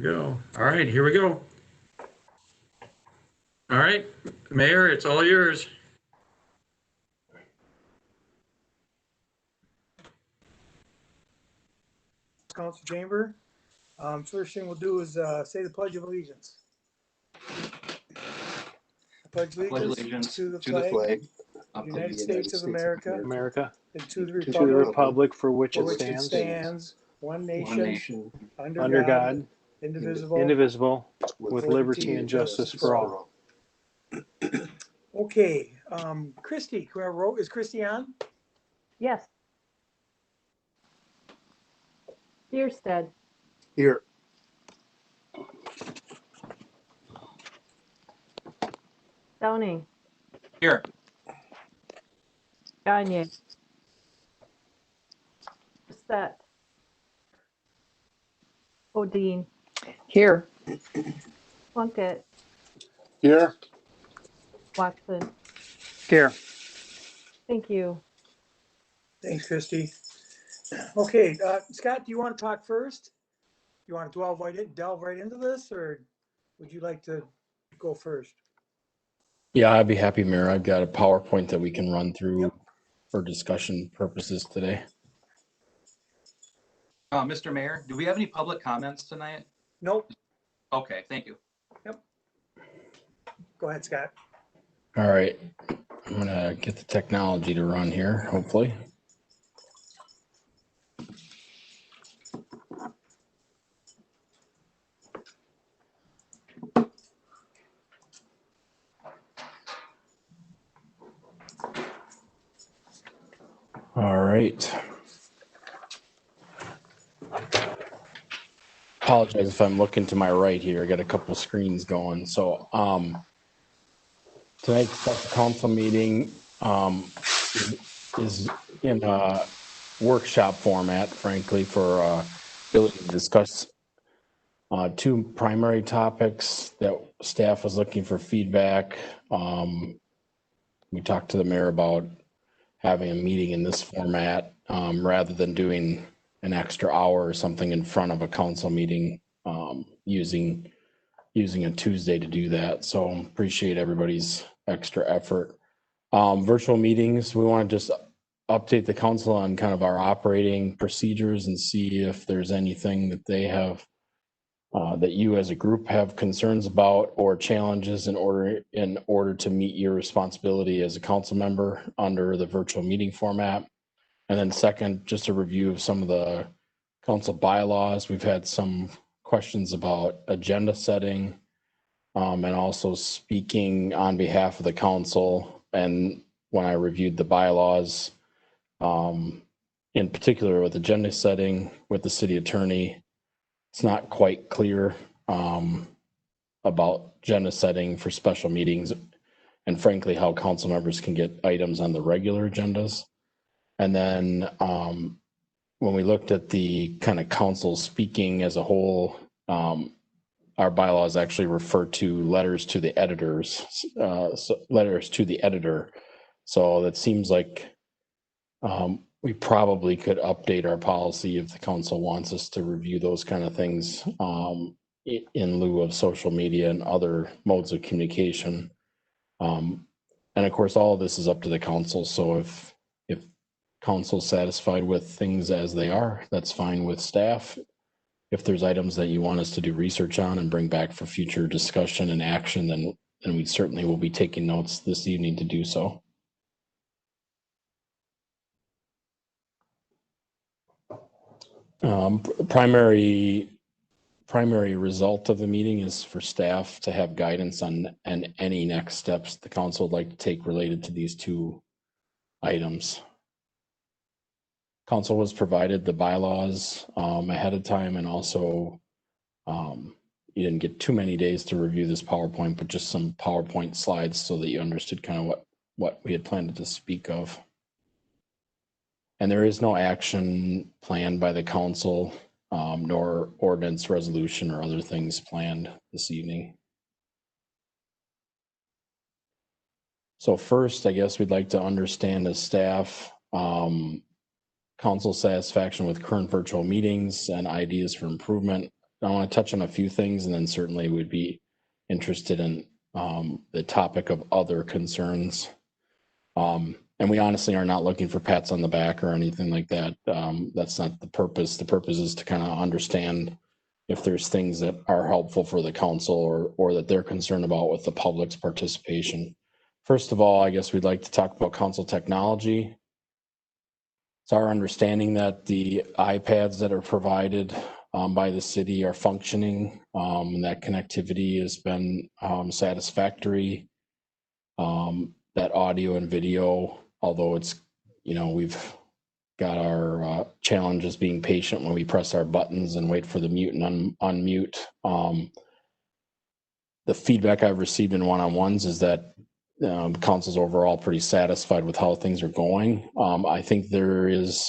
go. All right, here we go. All right, Mayor, it's all yours. Council chamber. First thing we'll do is say the Pledge of Allegiance. I pledge allegiance to the flag of the United States of America and to the republic for which it stands, one nation, under God, indivisible, with liberty and justice for all. Okay, Christy, whoever wrote, is Christy on? Yes. Bierstead. Here. Downing. Here. Gagne. Brissette. Odine. Here. Plunkett. Here. Watson. Here. Thank you. Thanks, Christy. Okay, Scott, do you want to talk first? You want to delve right into this, or would you like to go first? Yeah, I'd be happy, Mayor. I've got a PowerPoint that we can run through for discussion purposes today. Mr. Mayor, do we have any public comments tonight? Nope. Okay, thank you. Yep. Go ahead, Scott. All right, I'm gonna get the technology to run here, hopefully. All right. Apologize if I'm looking to my right here. I got a couple screens going. So tonight's special council meeting is in a workshop format, frankly, for ability to discuss two primary topics that staff was looking for feedback. We talked to the mayor about having a meeting in this format rather than doing an extra hour or something in front of a council meeting, using a Tuesday to do that. So appreciate everybody's extra effort. Virtual meetings, we want to just update the council on kind of our operating procedures and see if there's anything that they have that you as a group have concerns about or challenges in order to meet your responsibility as a council member under the virtual meeting format. And then second, just a review of some of the council bylaws. We've had some questions about agenda setting and also speaking on behalf of the council. And when I reviewed the bylaws, in particular with agenda setting with the city attorney, it's not quite clear about agenda setting for special meetings and frankly how council members can get items on the regular agendas. And then when we looked at the kind of council speaking as a whole, our bylaws actually refer to letters to the editors, letters to the editor. So that seems like we probably could update our policy if the council wants us to review those kind of things in lieu of social media and other modes of communication. And of course, all of this is up to the council. So if council's satisfied with things as they are, that's fine with staff. If there's items that you want us to do research on and bring back for future discussion and action, then we certainly will be taking notes this evening to do so. Primary result of the meeting is for staff to have guidance on any next steps the council would like to take related to these two items. Council was provided the bylaws ahead of time, and also you didn't get too many days to review this PowerPoint, but just some PowerPoint slides so that you understood kind of what we had planned to speak of. And there is no action planned by the council, nor ordinance, resolution, or other things planned this evening. So first, I guess we'd like to understand as staff, council satisfaction with current virtual meetings and ideas for improvement. to touch on a few things, and then certainly would be interested in the topic of other concerns. And we honestly are not looking for pats on the back or anything like that. That's not the purpose. The purpose is to kind of understand if there's things that are helpful for the council or that they're concerned about with the public's participation. First of all, I guess we'd like to talk about council technology. It's our understanding that the iPads that are provided by the city are functioning, and that connectivity has been satisfactory. That audio and video, although it's, we've got our challenges being patient when we press our buttons and wait for the mute and unmute. The feedback I've received in one-on-ones is that council's overall pretty satisfied with how things are going. I think there is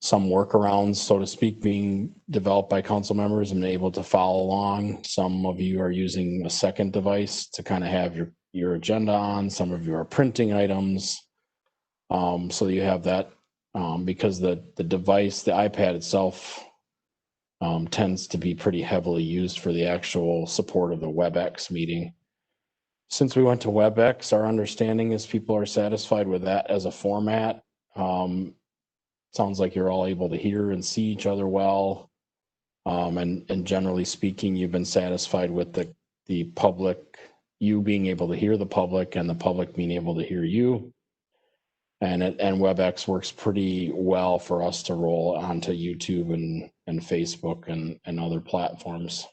some workarounds, so to speak, being developed by council members and able to follow along. Some of you are using a second device to kind of have your agenda on. Some of you are printing items. So you have that because the device, the iPad itself, tends to be pretty heavily used for the actual support of the WebEx meeting. Since we went to WebEx, our understanding is people are satisfied with that as a format. Sounds like you're all able to hear and see each other well. And generally speaking, you've been satisfied with the public, you being able to hear the public and the public being able to hear you. And WebEx works pretty well for us to roll onto YouTube and Facebook and other platforms.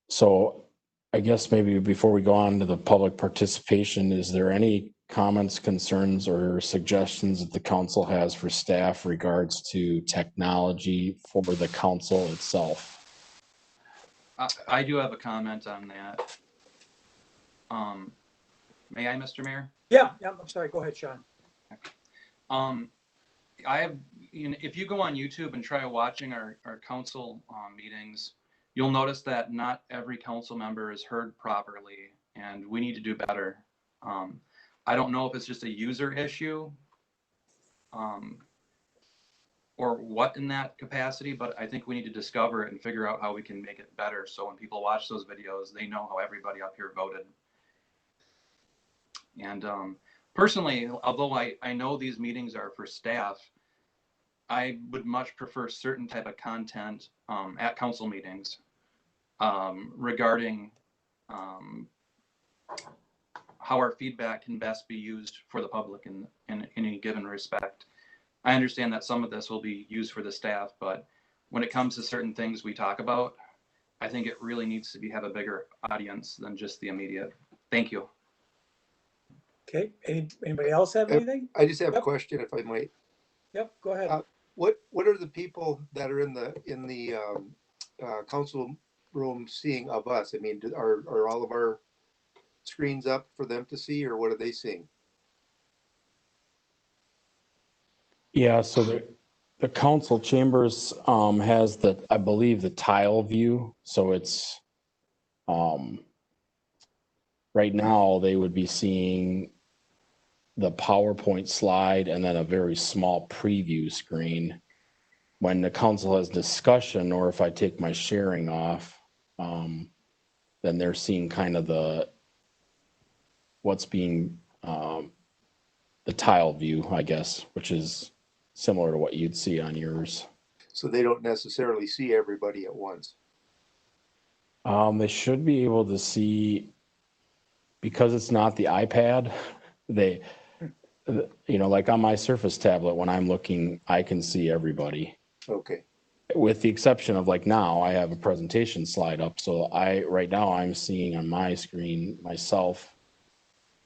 So I guess maybe before we go on to the public participation, is there any comments, concerns, or suggestions that the council has for staff regards to technology for the council itself? I do have a comment on that. May I, Mr. Mayor? Yeah, I'm sorry. Go ahead, Sean. I have, if you go on YouTube and try watching our council meetings, you'll notice that not every council member is heard properly, and we need to do better. I don't know if it's just a user issue or what in that capacity, but I think we need to discover it and figure out how we can make it better so when people watch those videos, they know how everybody up here voted. And personally, although I know these meetings are for staff, I would much prefer certain type of content at council meetings regarding how our feedback can best be used for the public in any given respect. I understand that some of this will be used for the staff, but when it comes to certain things we talk about, I think it really needs to have a bigger audience than just the immediate. Thank you. Okay. Anybody else have anything? I just have a Yep. question, if I might. Yep. Go ahead. What are the people that are in the council room seeing of us? I mean, are all of our screens up for them to see, or what are they seeing? Yeah, so the council chambers has I believe the tile view. So it's right now they would be seeing the PowerPoint slide and then a very small preview screen. When the council has discussion, or if I take my sharing off, then they're seeing kind of what's being the tile view, I guess, which is similar to what you'd see on yours. So they don't necessarily see everybody at once. They should be able to see, because it's not the iPad, like on my Surface tablet, when I'm looking, I can see everybody. Okay. With the exception of like now, I have a presentation slide up. So right now I'm seeing on my screen myself,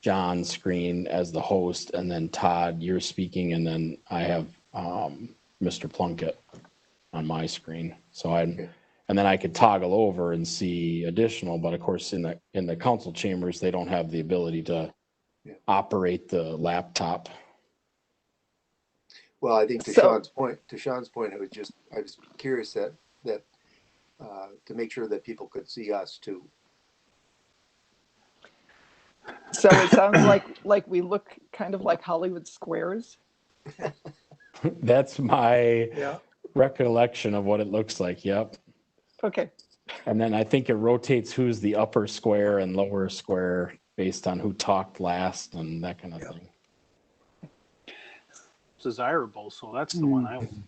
John's screen as the host, and then Todd, you're speaking, and then I have Mr. Plunkett on my screen. So and then I could toggle over and see additional, but of course in the council chambers, they don't have the ability to operate the laptop. Well, I think to Sean's point, I was curious that to make sure that people could see us too. So it sounds like we look kind of like Hollywood squares. That's my recollection of what it looks like. Yep. Okay. And then I think it rotates who's the upper square and lower square based on who talked last and that kind of thing. It's desirable, so that's the one I would.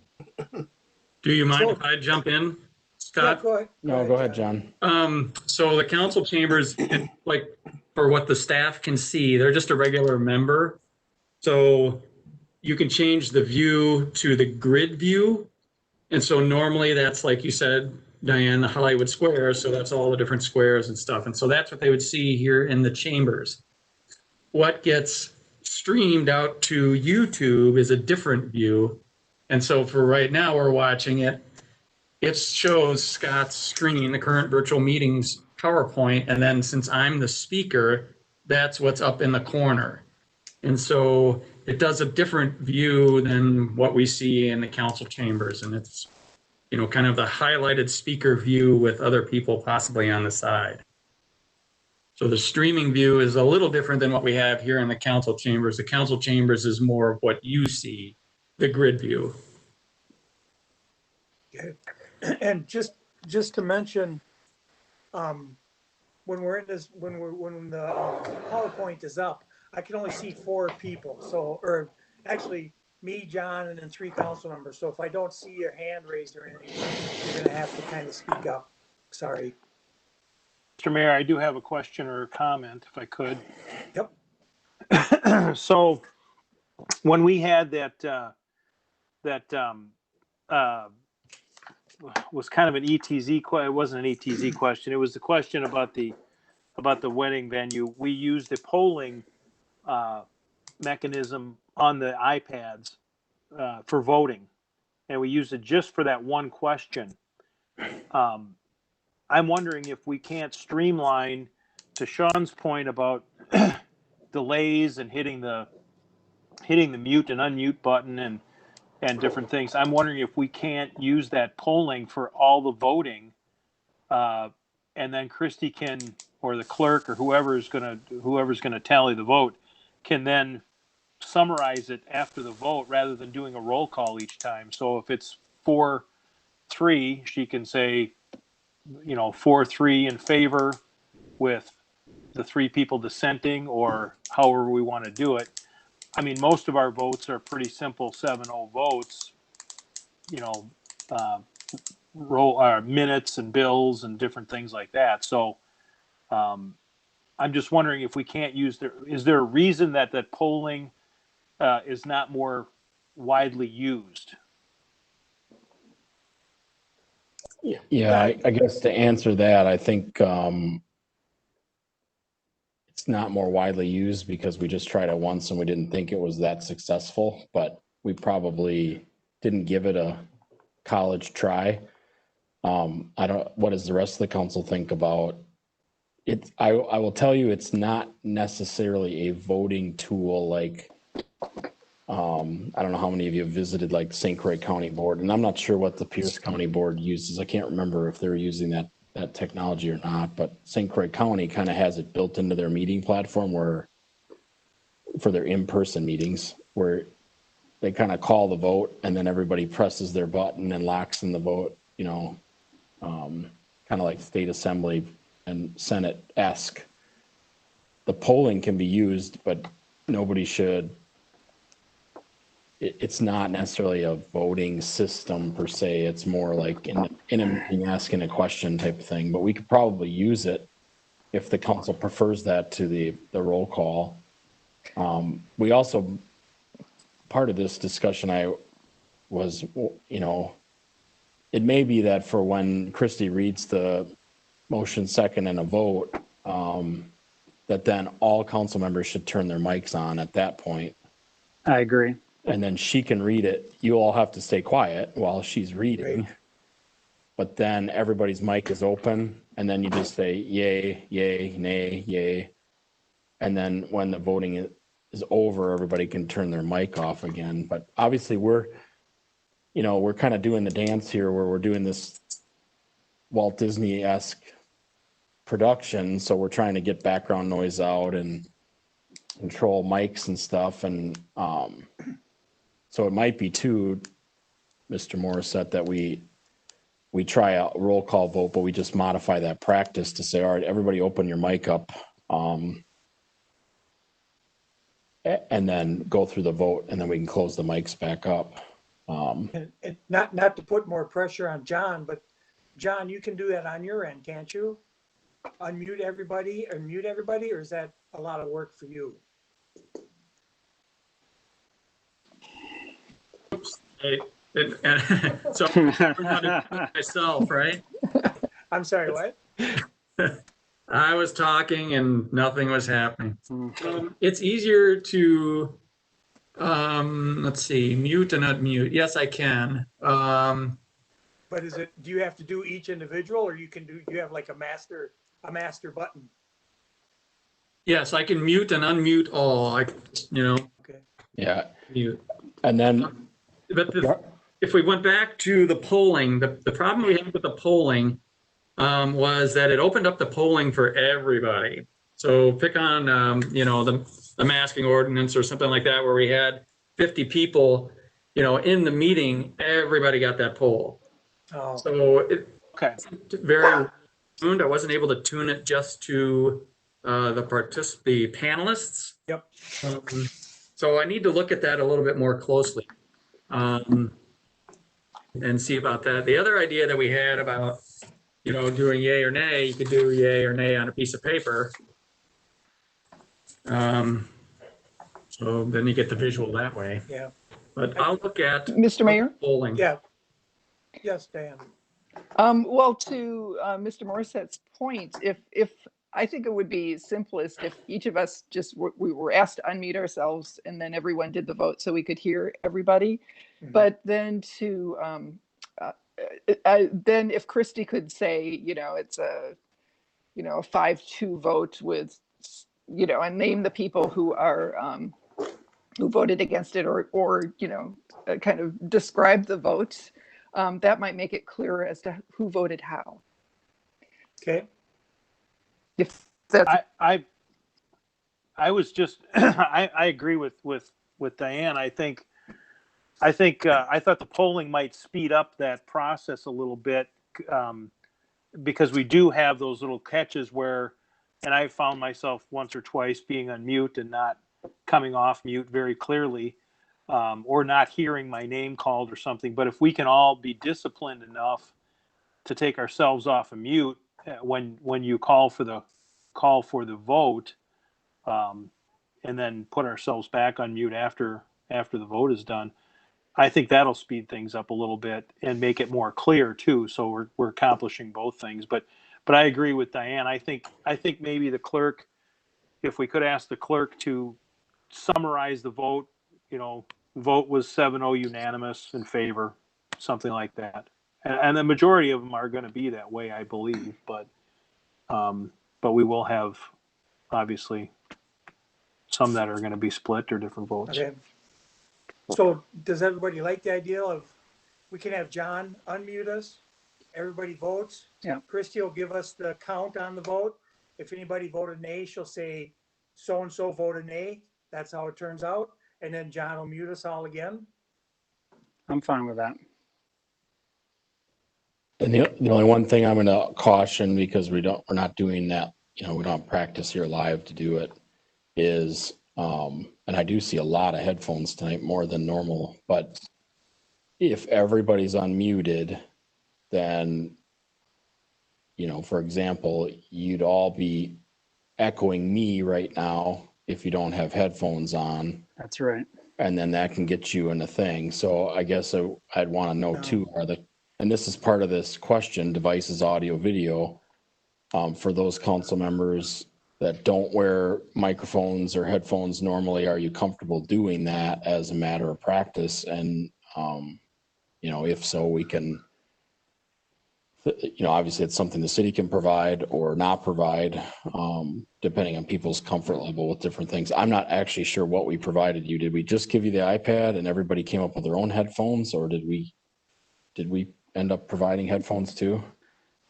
Do you mind So- if I jump in, Yeah, Scott? go ahead. No, go ahead, John. So the council chambers, like for what the staff can see, they're just a regular member. So you can change the view to the grid view. And so normally that's like you said, Diane, the Hollywood Square. So that's all the different squares and stuff. And so that's what they would see here in the chambers. What gets streamed out to YouTube is a different view. And so for right now, we're watching it. It shows Scott's screen, the current virtual meetings PowerPoint. And then since I'm the speaker, that's what's up in the corner. And so it does a different view than what we see in the council chambers. And it's, you know, kind of the highlighted speaker view with other people possibly on the side. So the streaming view is a little different than what we have here in the council chambers. The council chambers is more of what you see, the grid view. Okay. And just to mention, when we're in this, when the PowerPoint is up, I can only see 4 people. So, or actually me, John, and then 3 council members. So if I don't see your hand raised or anything, you're gonna have to kind of speak up. Sorry. Mr. Mayor, I do have a question or a comment, if I could. Yep. So when we had that was kind of an ETZ it wasn't an ETZ question. It was the question about the wedding venue. We used the polling mechanism on the iPads for voting, and we used it just for that one question. I'm wondering if we can't streamline, to Sean's point about delays and hitting the mute and unmute button and different things. I'm wondering if we can't use that polling for all the voting, and then Christy can, or the clerk, or whoever's gonna tally the vote, can then summarize it after the vote rather than doing a roll call each time. So if it's 4-3, she can say, 4-3 in favor with the 3 people dissenting, or however we want to do it. I mean, most of our votes are pretty simple 7-0 votes, roll minutes and bills and different things like that. So I'm just wondering if we can't is there a reason that polling is not more widely used? Yeah, I guess to answer that, I think it's not more widely used because we just tried it once and we didn't think it was that successful, but we probably didn't give it a college try. What does the rest of the council think about it? I will tell you, it's not necessarily a voting tool like, I don't know how many of you have visited like St. Croix County Board, and I'm not sure what the Pierce County Board uses. I can't remember if they're using that technology or not, but St. Croix County kind of has it built into their meeting platform for their in-person meetings, where they kind of call the vote and then everybody presses their button and locks in the vote, kind of like state assembly and Senate-esque. The polling can be used, but nobody should. It's not necessarily a voting system per se. It's more like in a meeting asking a question type of thing, but we could probably use it if the council prefers that to the roll call. We also, part of this discussion was, it may be that for when Christie reads the motion second and a vote, that then all council members should turn their mics on at that point. I agree. And then she can read it. You all have to stay quiet while she's reading. Right. But then everybody's mic is open, and then you just say yay, yay, nay, yay. And then when the voting is over, everybody can turn their mic off again. But obviously we're kind of doing the dance here where we're doing this Walt Disney-esque production. So we're trying to get background noise out and control mics and stuff. And so it might be too, Mr. Morissette, that we try a roll call vote, but we just modify that practice to say, all right, everybody open your mic up. And then go through the vote, and then we can close the mics back up. And not to put more pressure on John, but John, you can do that on your end, can't you? Unmute everybody or mute everybody, or is that a lot of work for you? Oops. So I'm learning how to do it myself, right? I'm sorry, what? I was talking and nothing was happening. It's easier to, let's see, mute and unmute. Yes, I can. But do you have to do each individual, or you have like a master button? Yes, I can mute and unmute all. Okay. Yeah. Mute. And then, But if we went back to the polling, the problem we had with the polling was that it opened up the polling for everybody. So pick on, the masking ordinance or something like that, where we had 50 people, in the meeting, everybody got that poll. Oh, So it Okay. very tuned. I wasn't able to tune it just to the panelists. yep. So I need to look at that a little bit more closely and see about that. The other idea that we had about, doing yay or nay, you could do yay or nay on a piece of paper. So then you get the visual that way. Yeah. But I'll look at Mr. Mayor? polling. Yeah. Yes, Dan. Well, to Mr. Morissette's point, if I think it would be simplest if each of us we were asked to unmute ourselves and then everyone did the vote so we could hear everybody. Mhm. But then then if Christy could say, it's a 5-2 vote with, and name the people who are who voted against it, or kind of describe the vote. That might make it clearer as to who voted how. Okay. If that's I was just I agree with Diane. I thought the polling might speed up that process a little bit, because we do have those little catches where, and I found myself once or twice being on mute and not coming off mute very clearly, or not hearing my name called or something. But if we can all be disciplined enough to take ourselves off of mute when you call for the vote, and then put ourselves back on mute after the vote is done, I think that'll speed things up a little bit and make it more clear too. So we're accomplishing both things. But I agree with Diane. I think maybe the clerk, if we could ask the clerk to summarize the vote, vote was 7-0 unanimous in favor, something like that. And the majority of them are going to be that way, I believe. But we will have obviously some that are going to be split or different votes. Okay. So does everybody like the idea of, we can have John unmute us, everybody votes? Yeah. Christie will give us the count on the vote. If anybody voted nay, she'll say, so-and-so voted nay. That's how it turns out. And then John will mute us all again. I'm fine with that. and the only one thing I'm going to caution, because we're not doing that, we don't practice here live to do it, is, and I do see a lot of headphones tonight, more than normal, but if everybody's unmuted, then, for example, you'd all be echoing me right now if you don't have headphones on, That's right. and then that can get you in a thing. So I guess I'd want to know too, and this is part of this question, devices, audio, video, for those council members that don't wear microphones or headphones normally, are you comfortable doing that as a matter of practice? And, if so, we can, obviously it's something the city can provide or not provide, depending on people's comfort level with different things. I'm not actually sure what we provided you. Did we just give you the iPad and everybody came up with their own headphones, or did we end up providing headphones too?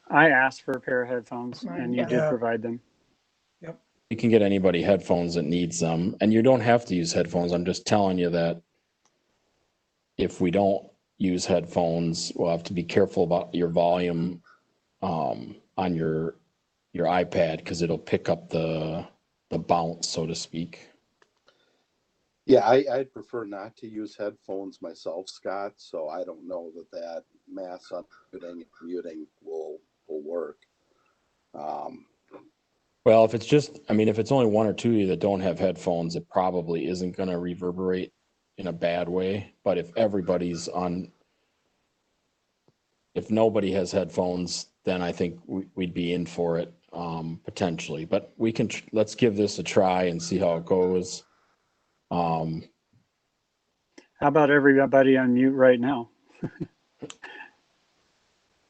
I asked for a pair of headphones and you Yeah. did provide them. You can get anybody headphones that needs them, and you don't have to use headphones. I'm just telling you that if we don't use headphones will have to be careful about your volume on your iPad because it'll pick up the bounce, so to speak. Yeah, I'd prefer not to use headphones myself, Scott. So I don't know that mass unmuting and muting will work. Well, if it's just, I mean, if it's only one or two of you that don't have headphones, it probably isn't going to reverberate in a bad way. But if everybody's on, if nobody has headphones, then I think we'd be in for it potentially. But we can, let's give this a try and see how it goes. How about everybody on mute right now?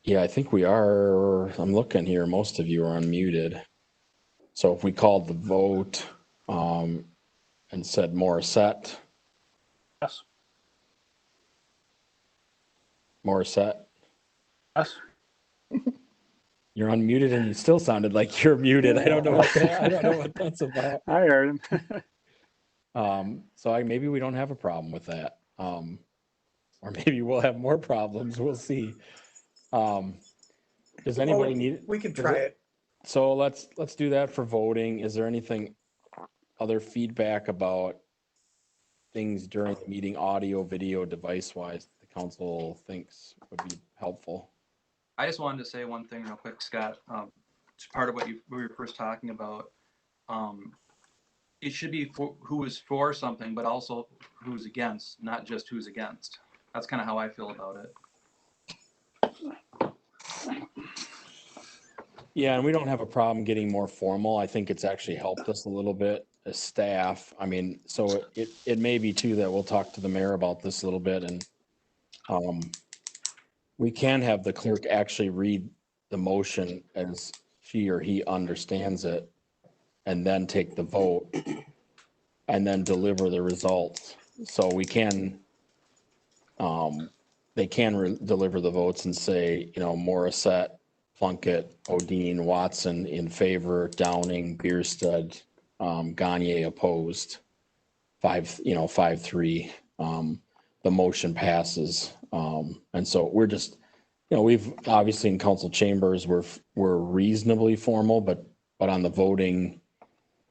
Yeah, I think we are. I'm looking here. Most of you are unmuted. So if we called the vote and said Morissette. Yes. Morissette, Yes. you're unmuted and you still sounded like you're muted. I don't know what that's about. I heard him. So maybe we don't have a problem with that. Or maybe we'll have more problems. We'll see. Does anybody need it? We can try it. So let's do that for voting. Is there anything other feedback about things during the meeting, audio, video, device wise, that the council thinks would be helpful? I just wanted to say one thing real quick, Scott. It's part of what we were first talking about. It should be who is for something, but also who's against, not just who's against. That's kind of how I feel about it. Yeah, and we don't have a problem getting more formal. I think it's actually helped us a little bit as staff. I mean, so it may be too that we'll talk to the mayor about this a little bit, and we can have the clerk actually read the motion as she or he understands it, and then take the vote, and then deliver the results. So we can, they can deliver the votes and say, you know, Morissette, Plunkett, Odine, Watson in favor, Downing, Bierstead, Gagne opposed, 5-3. The motion passes. And so we're just, you know, we've obviously in council chambers, we're reasonably formal, but on the voting,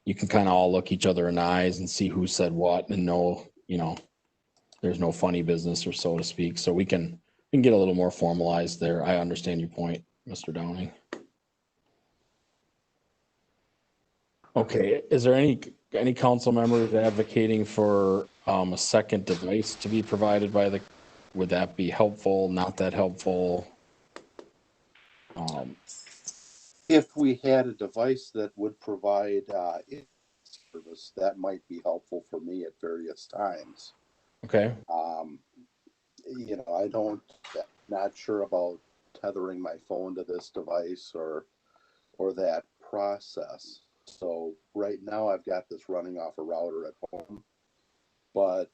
you can kind of all look each other in the eyes and see who said what and know, you know, there's no funny business or so to speak. So we can get a little more formalized there. I understand your point, Mr. Downing. Okay, is there any council members advocating for a second device to be provided by the, would that be helpful, not that helpful? If we had a device that would provide service, that might be helpful for me at various times. Okay. You know, not sure about tethering my phone to this device or that process. So right now I've got this running off a router at home, but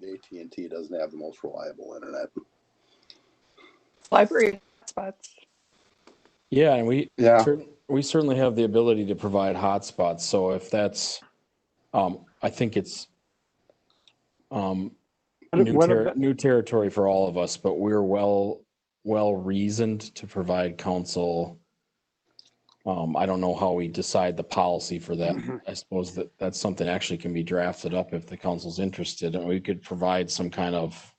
AT&T doesn't have the most reliable internet. Library spots. Yeah, and we Yeah. we certainly have the ability to provide hotspots. So if that's, I think it's new territory for all of us, but we're well reasoned to provide council. I don't know how we decide the policy for that. I suppose that's something actually can be drafted up if the council's interested, and we could provide some kind of,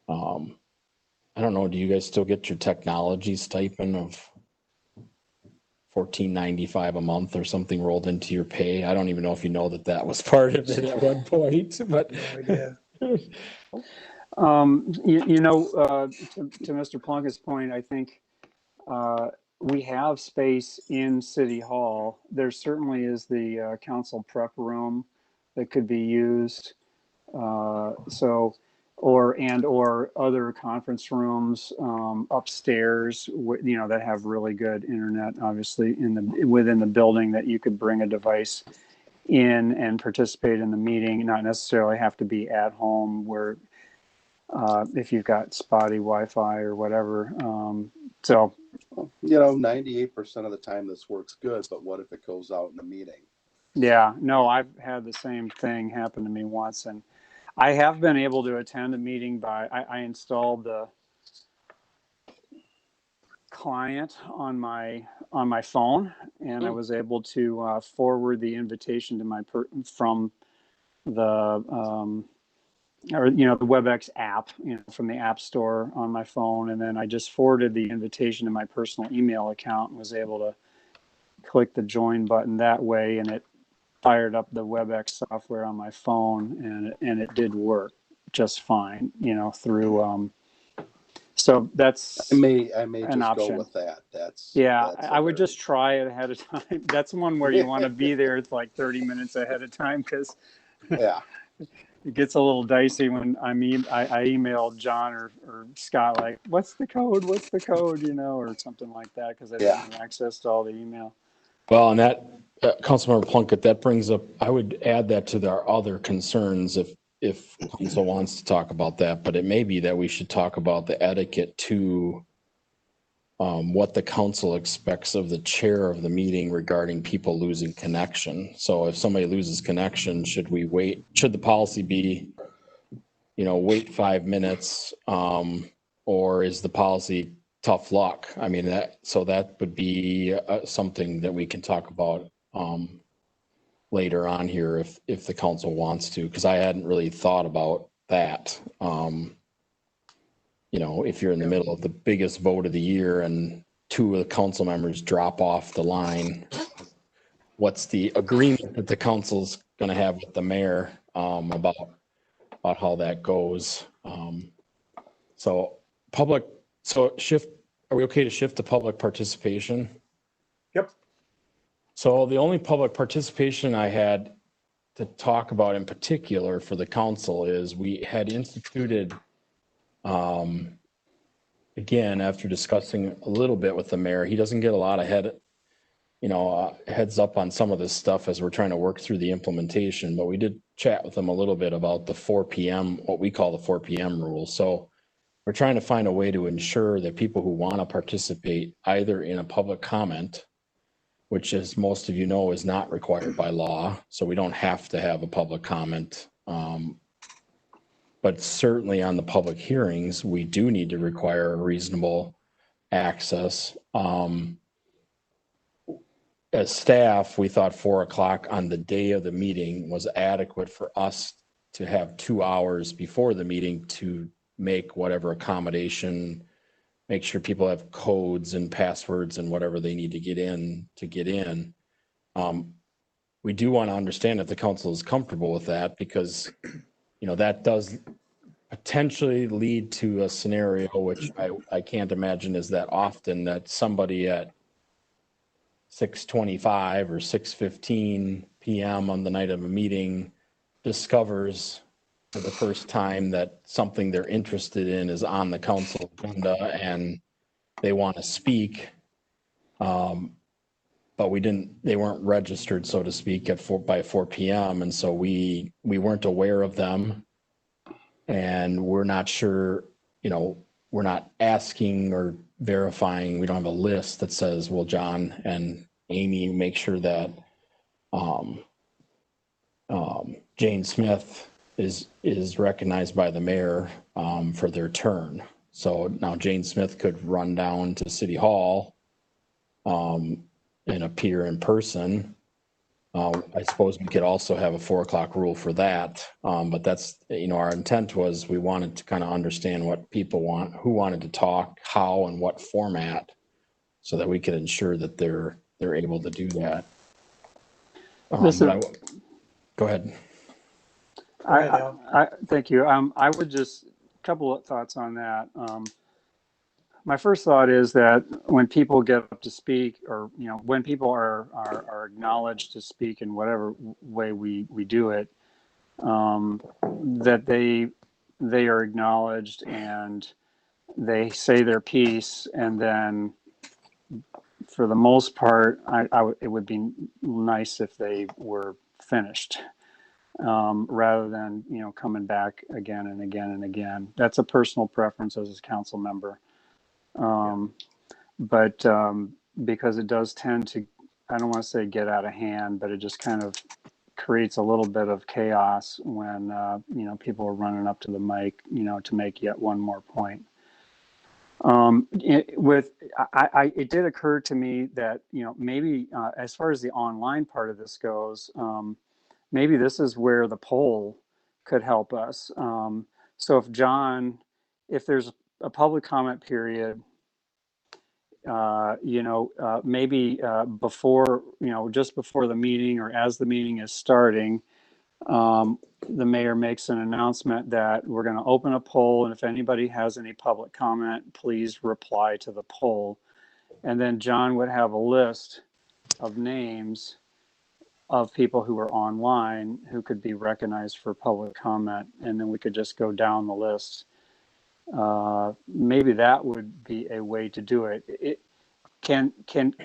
I don't know, do you guys still get your technology stipend of $14.95 a month or something rolled into your pay? I don't even know if you know that was part of it at one point, but. No idea. You know, to Mr. Plunkett's point, I think we have space in City Hall. There certainly is the council prep room that could be used. Or other conference rooms upstairs, you know, that have really good internet, obviously within the building, that you could bring a device in and participate in the meeting, not necessarily have to be at home where if you've got spotty Wi-Fi or whatever. So, you know, 98% of the time this works good, but what if it goes out in a meeting? Yeah, no, I've had the same thing happen to me once, and I have been able to attend a meeting I installed the client on my phone, and I was able to forward the invitation to from the the WebEx app, from the App Store on my phone, and then I just forwarded the invitation to my personal email account and was able to click the join button that way, and it fired up the WebEx software on my phone, and it did work just fine, through. So that's I may an just go option. with that. That's I would just try it ahead of time. That's one where you want to be there. It's like 30 minutes ahead of time, because yeah. it gets a little dicey when I emailed John or Scott, like, what's the code, or something like that, because I didn't have access to all the email. Well, and that, Councilmember Plunkett, that brings up, I would add that to our other concerns if council wants to talk about that, but it may be that we should talk about the etiquette to what the council expects of the chair of the meeting regarding people losing connection. So if somebody loses connection, should the policy be, wait 5 minutes, or is the policy tough luck? I mean, that would be something that we can talk about later on here if the council wants to, because I hadn't really thought about that. If you're in the middle of the biggest vote of the year and 2 of the council members drop off the line, what's the agreement that the council's going to have with the mayor about how that goes? Are we okay to shift to public participation? Yep. So the only public participation I had to talk about in particular for the council is we had instituted, again, after discussing a little bit with the mayor, he doesn't get a lot of heads up on some of this stuff as we're trying to work through the implementation, but we did chat with him a little bit about the 4 p.m., what we call the 4 p.m. rule. So we're trying to find a way to ensure that people who want to participate either in a public comment, which, as most of you know, is not required by law. So we don't have to have a public comment. But certainly on the public hearings, we do need to require reasonable access. As staff, we thought 4 o'clock on the day of the meeting was adequate for us to have 2 hours before the meeting to make whatever accommodation, make sure people have codes and passwords and whatever they need to get in. We do want to understand if the council is comfortable with that, because that does potentially lead to a scenario which I can't imagine is that often, that somebody at 6:25 or 6:15 p.m. on the night of a meeting discovers for the first time that something they're interested in is on the council agenda and they want to speak, but they weren't registered, so to speak, by 4 p.m. And so we weren't aware of them, and we're not sure, we're not asking or verifying. We don't have a list that says, well, John and Amy, make sure that Jane Smith is recognized by the mayor for their turn. So now Jane Smith could run down to City Hall and appear in person. I suppose we could also have a 4 o'clock rule for that. But that's, our intent was we wanted to kind of understand what people want, who wanted to talk, how and what format, so that we could ensure that they're able to do that. Go ahead. Thank you. I would just, a couple of thoughts on that. My first thought is that when people get up to speak, or when people are acknowledged to speak in whatever way we do it, that they are acknowledged and they say their piece, and then for the most part, it would be nice if they were finished, rather than coming back again and again and again. That's a personal preference as a council member. But because it does tend to, I don't want to say get out of hand, but it just kind of creates a little bit of chaos when, people are running up to the mic, to make yet one more point. It did occur to me that, maybe as far as the online part of this goes, maybe this is where the poll could help us. So if there's a public comment period, maybe before, just before the meeting or as the meeting is starting, the mayor makes an announcement that we're going to open a poll, and if anybody has any public comment, please reply to the poll. And then John would have a list of names of people who are online who could be recognized for public comment, and then we could just go down the list. Maybe that would be a way to do it.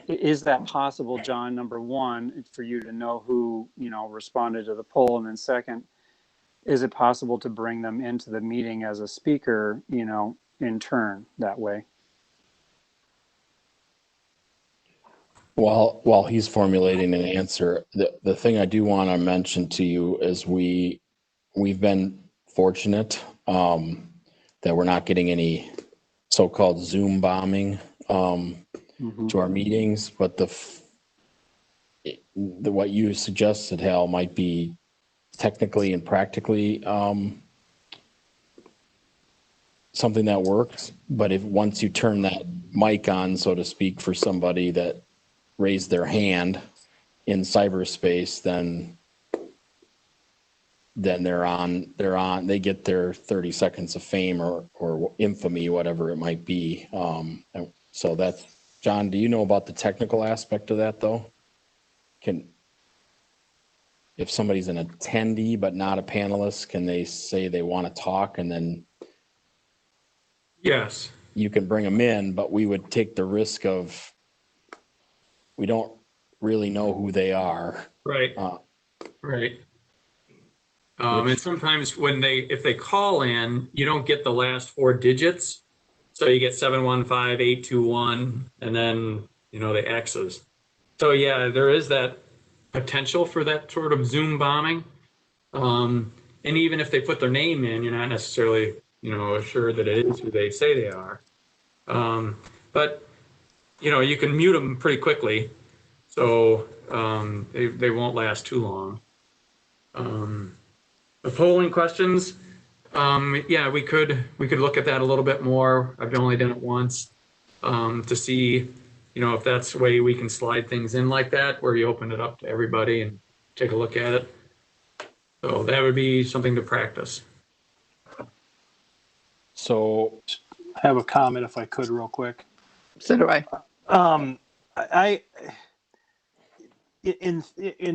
Is that possible, John? Number one, for you to know who responded to the poll, and then second, is it possible to bring them into the meeting as a speaker, in turn that way? While he's formulating an answer, the thing I do want to mention to you is we've been fortunate that we're not getting any so-called Zoom bombing to our meetings, but what you suggested, Hal, might be technically and practically something that works. But if once you turn that mic on, so to speak, for somebody that raised their hand in cyberspace, then they're on, they get their 30 seconds of fame or infamy, whatever it might be. So that's, John, do you know about the technical aspect of that though? If somebody's an attendee but not a panelist, can they say they want to talk, and then Yes. you can bring them in, but we would take the risk of, we don't really know who they are. Right. Right. And sometimes if they call in, you don't get the last four digits. So you get 715-821 and then, the X's. So yeah, there is that potential for that sort of Zoom bombing. And even if they put their name in, you're not necessarily, assured that it is who they say they are. But, you can mute them pretty quickly. So they won't last too long. The polling questions, yeah, we could look at that a little bit more. I've only done it once to see, if that's the way we can slide things in like that, where you open it up to everybody and take a look at it. So that would be something to practice. So I have a comment if I could real quick. So do I. In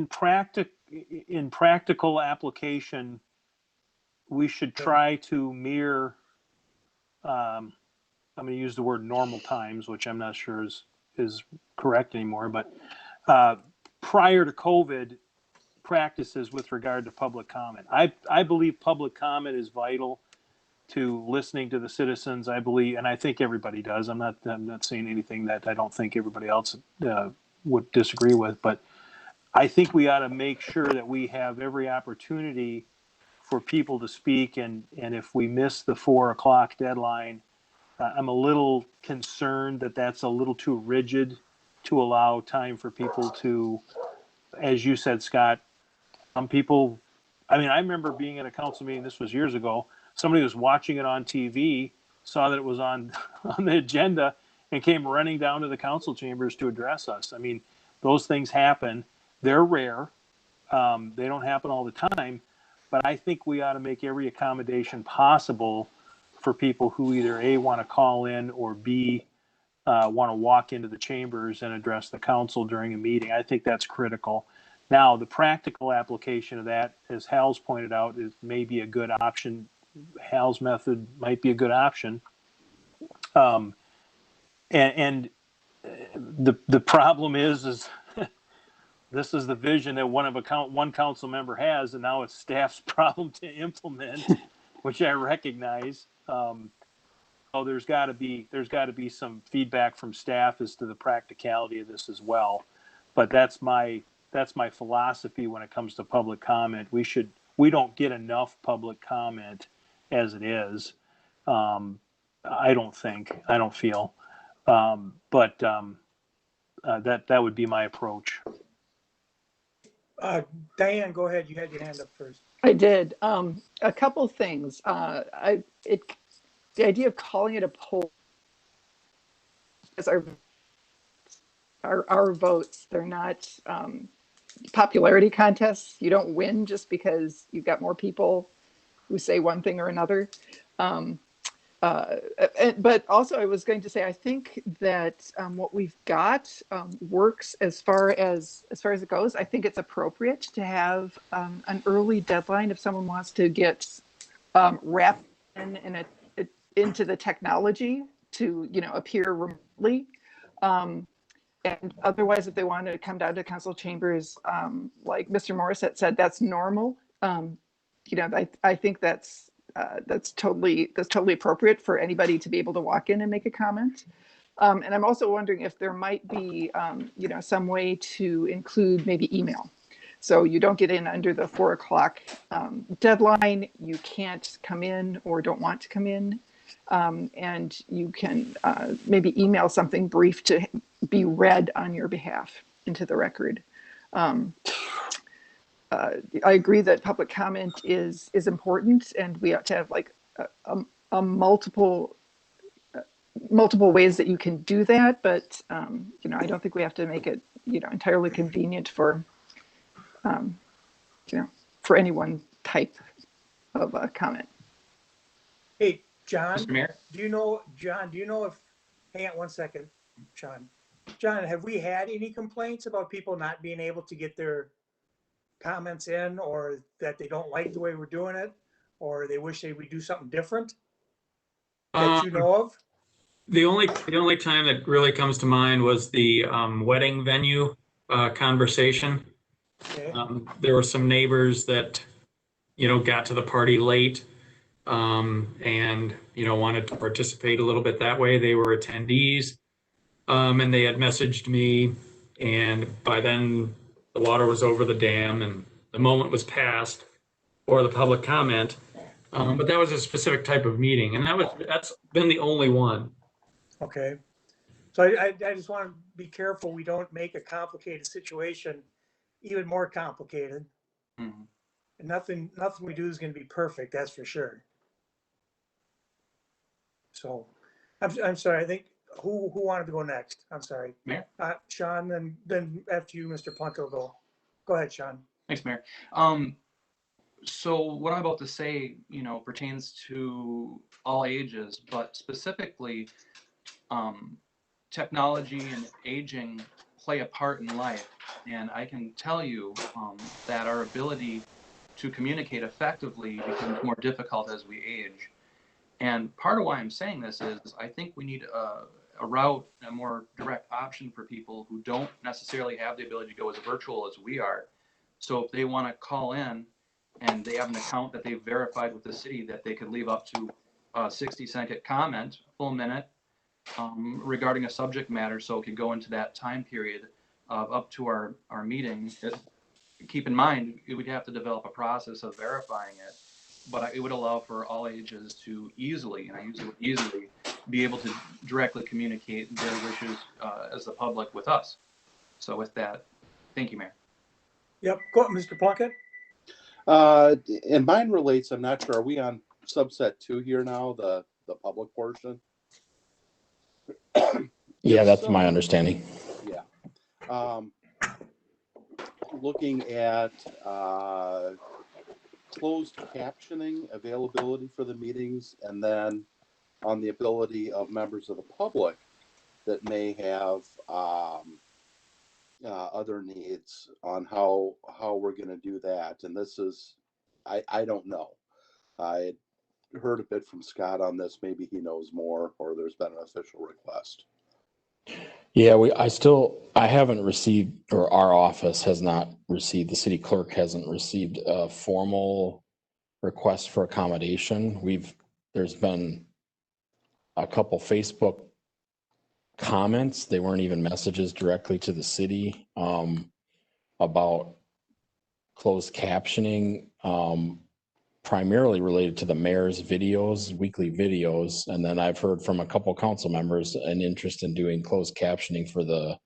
practical application, we should try to mirror, I'm going to use the word normal times, which I'm not sure is correct anymore, but prior to COVID practices with regard to public comment. I believe public comment is vital to listening to the citizens. I believe, and I think everybody does. I'm not saying anything that I don't think everybody else would disagree with, but I think we ought to make sure that we have every opportunity for people to speak. And if we miss the 4:00 deadline, I'm a little concerned that that's a little too rigid to allow time for people to, as you said, Scott, some people, I remember being at a council meeting, this was years ago, somebody was watching it on TV, saw that it was on the agenda, and came running down to the council chambers to address us. Those things happen. They're rare. They don't happen all the time, but I think we ought to make every accommodation possible for people who either A, want to call in, or B, want to walk into the chambers and address the council during a meeting. I think that's critical. Now, the practical application of that, as Hal's pointed out, is maybe a good option. Hal's method might be a good option. And the problem is this is the vision that one council member has, and now it's staff's problem to implement, which I recognize. So there's got to be some feedback from staff as to the practicality of this as well. But that's my that's my philosophy when it comes to public comment. We don't get enough public comment as it is. I don't feel, but that would be my approach. Diane, go ahead. You had your hand up first. I did. A couple things. The idea of calling it a poll, as our votes, they're not popularity contests. You don't win just because you've got more people who say one thing or another. But also, I was going to say, I think that what we've got works as far as it goes. I think it's appropriate to have an early deadline if someone wants to get wrapped into the technology to appear remotely. And otherwise, if they want to come down to council chambers, like Mr. Morissette said, that's normal. I think that's totally appropriate for anybody to be able to walk in and make a comment. And I'm also wondering if there might be, some way to include maybe email. So you don't get in under the 4 o'clock deadline. You can't come in or don't want to come in. And you can maybe email something brief to be read on your behalf into the record. I agree that public comment is important, and we ought to have like a multiple ways that you can do that. But I don't think we have to make it entirely convenient for for any one type of comment. Hey, John, Mr. Mayor? do you know if, hang on one second, John, have we had any complaints about people not being able to get their comments in, or that they don't like the way we're doing it, or they wish they would do something different that you know of? The only time that really comes to mind was the wedding venue conversation. Okay. There were some neighbors that, got to the party late and, wanted to participate a little bit that way. They were attendees and they had messaged me, and by then the water was over the dam and the moment was past for the public comment. But that was a specific type of meeting, and that's been the only one. Okay. So I just want to be careful we don't make a complicated situation even more complicated. Mhm. And nothing we do is going to be perfect, that's for sure. So I'm sorry, I think who wanted to go next? I'm sorry. Mayor? Sean, then after you, Mr. Plunkett will go. Go ahead, Sean. Thanks, Mayor. So what I'm about to say, pertains to all ages, but specifically, technology and aging play a part in life. And I can tell you that our ability to communicate effectively becomes more difficult as we age. And part of why I'm saying this is I think we need a route, a more direct option for people who don't necessarily have the ability to go as virtual as we are. So if they want to call in and they have an account that they've verified with the city, that they could leave up to a 60-second comment, full minute, regarding a subject matter, so it could go into that time period of up to our meeting. Keep in mind, we'd have to develop a process of verifying it, but it would allow for all ages to easily, and I use the word easily, be able to directly communicate their wishes as the public with us. So with that, thank you, Mayor. Yep, go ahead, Mr. Plunkett. And mine relates, I'm not sure, are we on subset 2 here now, the public portion? Yeah, that's my understanding. Yeah. Looking at closed captioning availability for the meetings, and then on the ability of members of the public that may have other needs on how we're going to do that. And this is, I don't know. I heard a bit from Scott on this. Maybe he knows more, or there's been an official request. Yeah, I haven't received, or our office has not received, the city clerk hasn't received a formal request for accommodation. There's been a couple Facebook comments. They weren't even messages directly to the city. about closed captioning, primarily related to the mayor's videos, weekly videos. And then I've heard from a couple council members an interest in doing closed captioning for the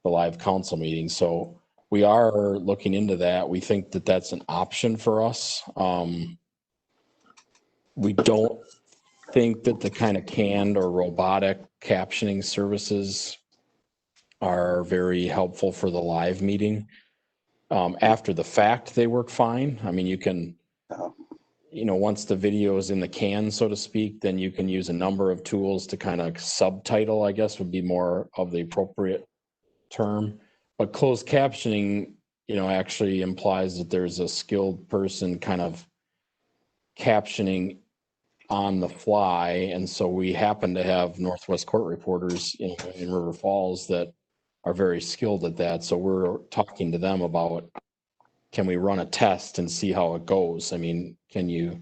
live council meeting. So we are looking into that. We think that that's an option for us. We don't think that the kind of canned or robotic captioning services are very helpful for the live meeting. After the fact, they work fine. I mean, you can, once the video is in the can, so to speak, then you can use a number of tools to kind of subtitle, I guess would be more of the appropriate term. But closed captioning, actually implies that there's a skilled person kind of captioning on the fly. And so we happen to have Northwest Court reporters in River Falls that are very skilled at that. So we're talking to them about, can we run a test and see how it goes? I mean, can you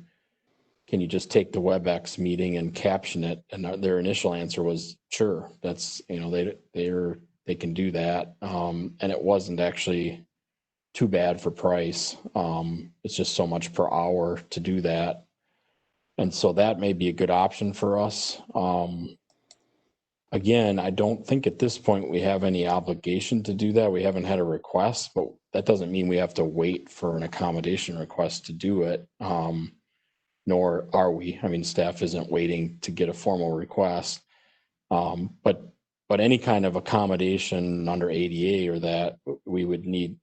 just take the WebEx meeting and caption it? And their initial answer was, sure, that's, they can do that. And it wasn't actually too bad for price. It's just so much per hour to do that. And so that may be a good option for us. Again, I don't think at this point we have any obligation to do that. We haven't had a request, but that doesn't mean we have to wait for an accommodation request to do it. Nor are we. I mean, staff isn't waiting to get a formal request. But any kind of accommodation under ADA or that, we would need,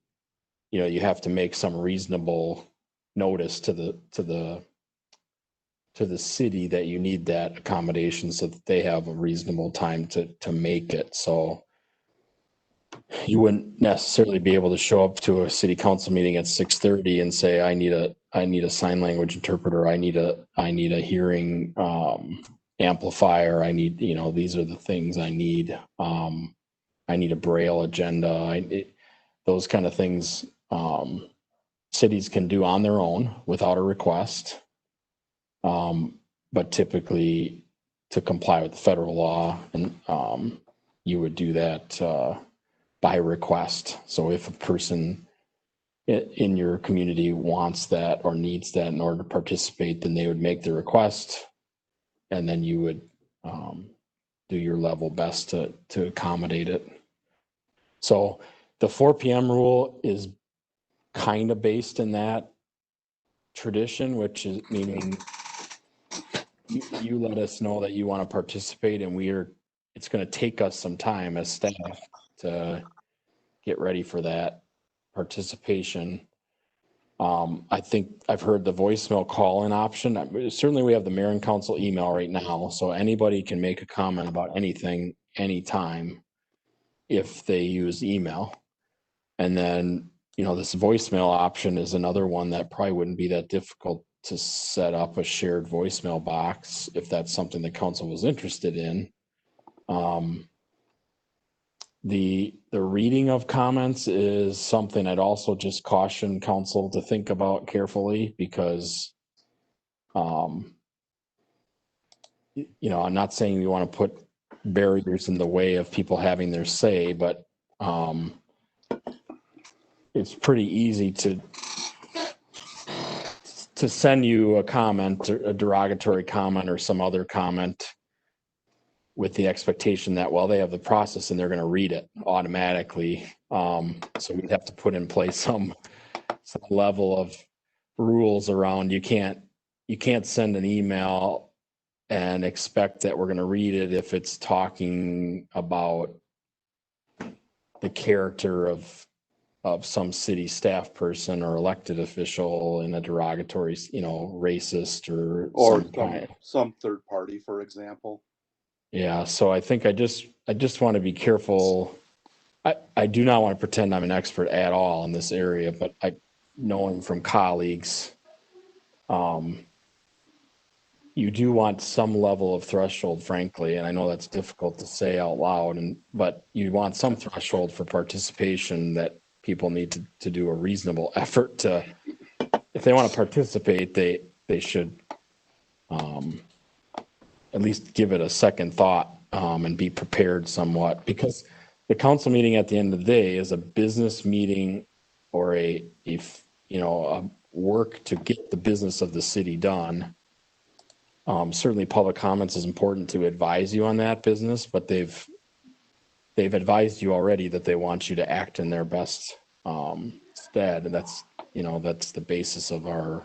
you have to make some reasonable notice to the city that you need that accommodation so that they have a reasonable time to make it. So you wouldn't necessarily be able to show up to a city council meeting at 6:30 and say, I need a sign language interpreter. I need a hearing amplifier. I need, these are the things I need. I need a Braille agenda. Those kind of things cities can do on their own without a request. But typically to comply with the federal law, and you would do that by request. So if a person in your community wants that or needs that in order to participate, then they would make the request, and then you would do your level best to accommodate it. So the 4 p.m. rule is kind of based in that tradition, which is meaning you let us know that you want to participate, and it's going to take us some time as staff to get ready for that participation. I think I've heard the voicemail call-in option. Certainly we have the mayor and council email right now, so anybody can make a comment about anything, anytime, if they use email. And then, this voicemail option is another one that probably wouldn't be that difficult to set up a shared voicemail box if that's something the council was interested in. The reading of comments is something I'd also just caution council to think about carefully, because I'm not saying we want to put barriers in the way of people having their say, but it's pretty easy to send you a comment, or a derogatory comment or some other comment, with the expectation that, well, they have the process and they're going to read it automatically. So we'd have to put in place some level of rules around, you can't send an email and expect that we're going to read it if it's talking about the character of some city staff person or elected official in a derogatory, racist or some third party, for example. Yeah, so I think I just want to be careful. I do not want to pretend I'm an expert at all in this area, but knowing from colleagues, you do want some level of threshold, frankly, and I know that's difficult to say out loud, but you want some threshold for participation, that people need to do a reasonable effort to, if they want to participate, they should at least give it a second thought and be prepared somewhat, because the council meeting at the end of the day is a business meeting or a work to get the business of the city done. Certainly public comments is important to advise you on that business, but they've advised you already that they want you to act in their best stead. And that's the basis of our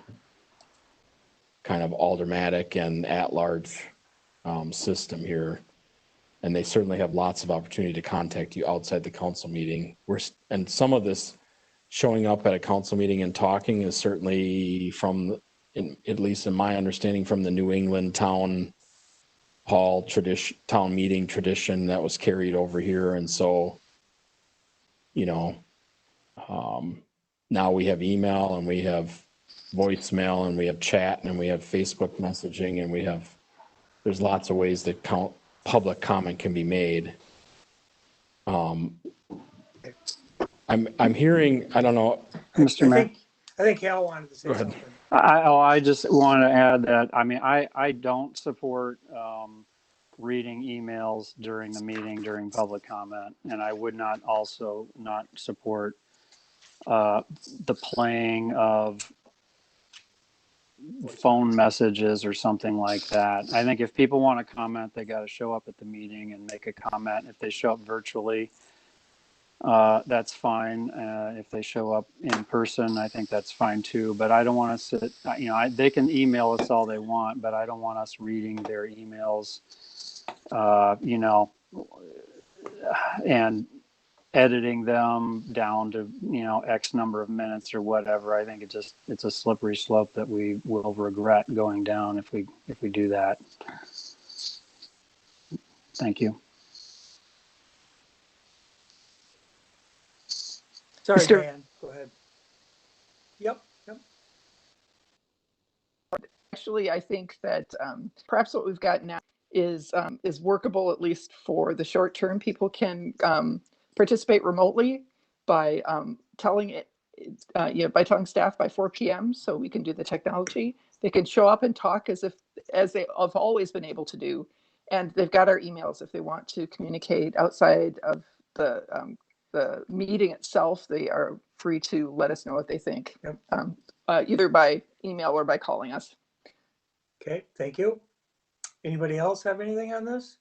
kind of aldermanic and at-large system here. And they certainly have lots of opportunity to contact you outside the council meeting. And some of this showing up at a council meeting and talking is certainly at least in my understanding, from the New England town hall tradition, town meeting tradition that was carried over here. And so, now we have email and we have voicemail and we have chat and we have Facebook messaging and there's lots of ways that public comment can be made. I'm hearing, I don't know. Mr. Mayor. I think Hal wanted to say Go ahead. something. I just want to add that, I don't support reading emails during the meeting, during public comment, and I would not support the playing of phone messages or something like that. I think if people want to comment, they got to show up at the meeting and make a comment. If they show up virtually, that's fine. If they show up in person, I think that's fine too. But I don't want to sit, they can email us all they want, but I don't want us reading their emails, and editing them down to, X number of minutes or whatever. I think it's a slippery slope that we will regret going down if we do that. Thank you. Sorry, Mr. Dan, go ahead. Yep. Actually, I think that perhaps what we've got now is workable, at least for the short term. People can participate remotely by telling staff by 4 p.m. so we can do the technology. They can show up and talk as they have always been able to do, and they've got our emails if they want to communicate outside of the meeting itself. They are free to let us know what they think, either by email or by calling us. Okay, thank you. Anybody else have anything on this?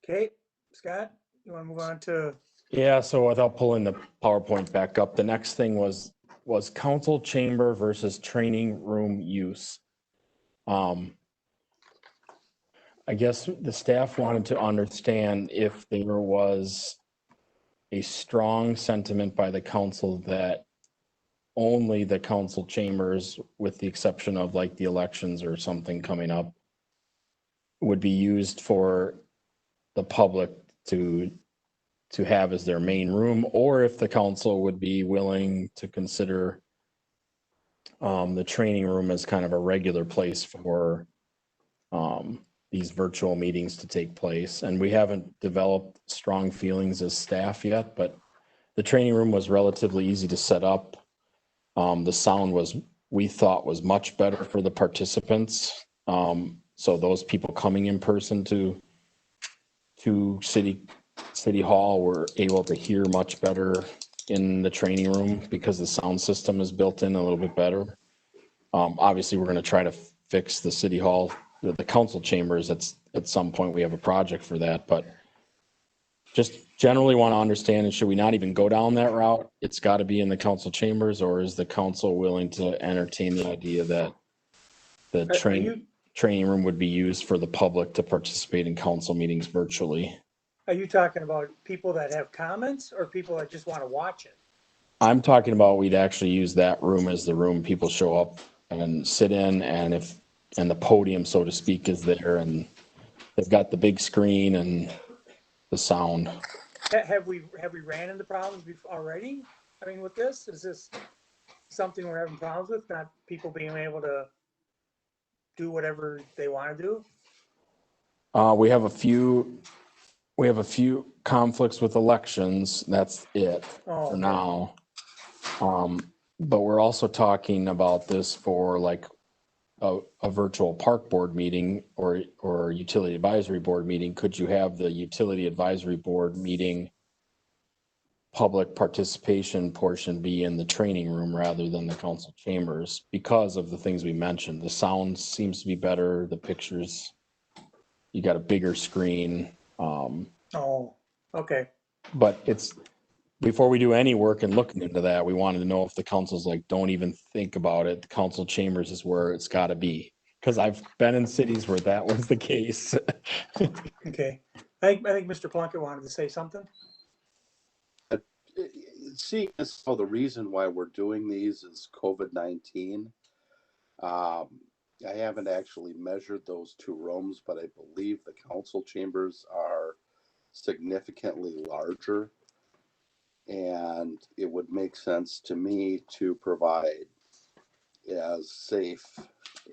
Okay, Scott, you want to move on to? Yeah, so without pulling the PowerPoint back up, the next thing was council chamber versus training room use. I guess the staff wanted to understand if there was a strong sentiment by the council that only the council chambers, with the exception of like the elections or something coming up, would be used for the public to have as their main room, or if the council would be willing to consider the training room as kind of a regular place for these virtual meetings to take place. And we haven't developed strong feelings as staff yet, but the training room was relatively easy to set up. The sound we thought was much better for the participants. So those people coming in person to City Hall were able to hear much better in the training room because the sound system is built in a little bit better. Obviously, we're going to try to fix the City Hall, the council chambers. At some point, we have a project for that, but just generally want to understand, and should we not even go down that route? It's got to be in the council chambers, or is the council willing to entertain the idea that the training room would be used for the public to participate in council meetings virtually? Are you talking about people that have comments or people that just want to watch it? I'm talking about we'd actually use that room as the room people show up and sit in, and the podium, so to speak, is there, and they've got the big screen and the sound. Have we ran into problems already? I mean, with this, is this something we're having problems with? Not people being able to do whatever they want to do? We have a few conflicts with elections. That's it for now. But we're also talking about this for like a virtual park board meeting or utility advisory board meeting, could you have the utility advisory board meeting public participation portion be in the training room rather than the council chambers because of the things we mentioned? The sound seems to be better, the pictures, you got a bigger screen. Oh, okay. But it's, before we do any work and looking into that, we wanted to know if the council's like, don't even think about it. The council chambers is where it's gotta be. Cause I've been in cities where that was the case. Okay. I think Mr. Plunkett wanted to say something. Seeing as how the reason why we're doing these is COVID-19, I haven't actually measured those two rooms, but I believe the council chambers are significantly larger. And it would make sense to me to provide as safe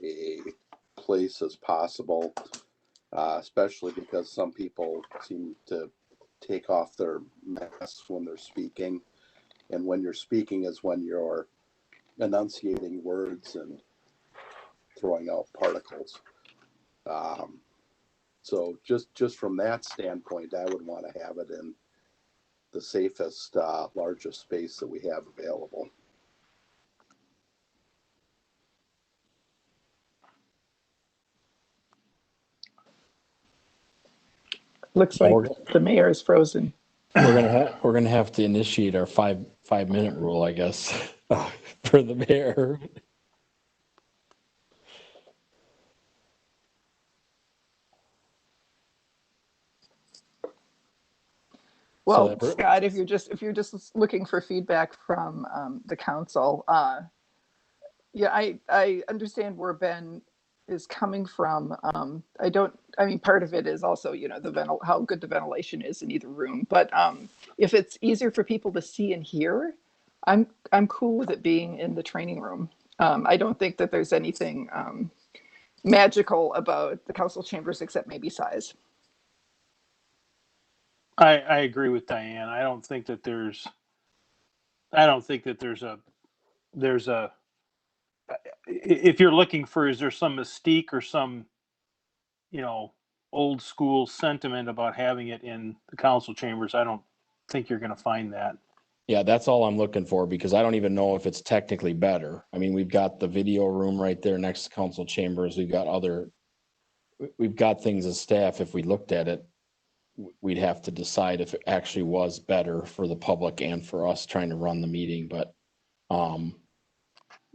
a place as possible, especially because some people seem to take off their masks when they're speaking. And when you're speaking is when you're enunciating words and throwing out particles. So just from that standpoint, I would want to have it in the safest, largest space that we have available. Looks like the mayor is frozen. We're gonna have to initiate our 5 minute rule, I guess, for the mayor. Well, So Scott, if you're just looking for feedback from the council, yeah, I understand where Ben is coming from. I mean, part of it is also, how good the ventilation is in either room. But if it's easier for people to see and hear, I'm cool with it being in the training room. I don't think that there's anything magical about the council chambers except maybe size. I agree with Diane. I don't think that there's a, if you're looking for, is there some mystique or some, old school sentiment about having it in the council chambers? I don't think you're going to find that. yeah, that's all I'm looking for because I don't even know if it's technically better. I mean, we've got the video room right there next to council chambers. We've got things as staff. If we looked at it, we'd have to decide if it actually was better for the public and for us trying to run the meeting. But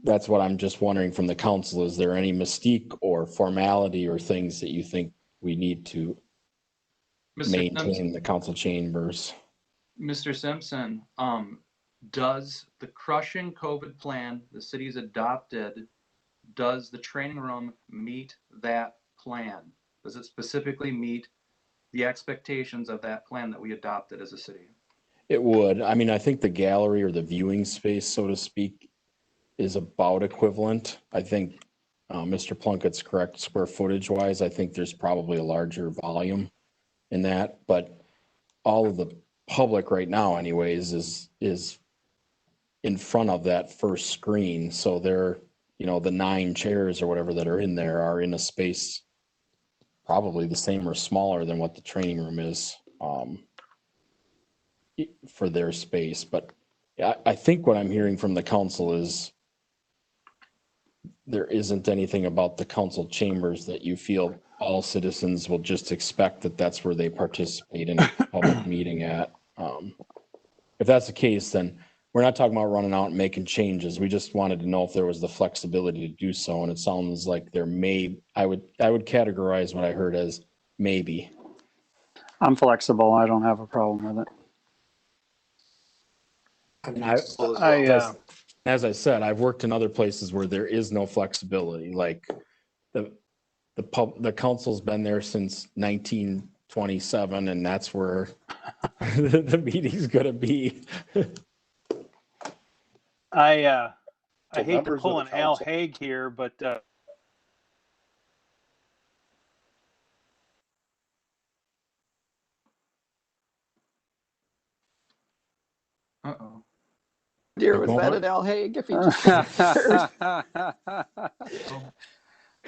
that's what I'm just wondering from the council. Is there simpson or formality or things that you think we need to maintain the council chambers? Mr. Simpson, does the crushing COVID plan the city's adopted, does the training room meet that plan? Does it specifically meet the expectations of that plan that we adopted as a city? It would. I mean, I think the gallery or the viewing space, so to speak, is about equivalent. I think Mr. Plunkett's correct square footage wise. I think there's probably a larger volume in that, but all of the public right now anyways is in front of that first screen. So they're, the 9 chairs or whatever that are in there are in a space probably the same or smaller than what the training room is for their space. But I think what I'm hearing from the council is there isn't anything about the council chambers that you feel all citizens will just expect that that's where they participate in a public meeting at. If that's the case, then we're not talking about running out and making changes. We just wanted to know if there was the flexibility to do so. And it sounds like I would categorize what I heard as maybe. I'm flexible. I don't have a problem with it. And as I said, I've worked in other places where there is no flexibility. Like the council's been there since 1927, and that's where the meeting's going to be. I hate to pull an Al Haig here, but Uh-oh. Dear, was that an Al Haig if he just disappeared?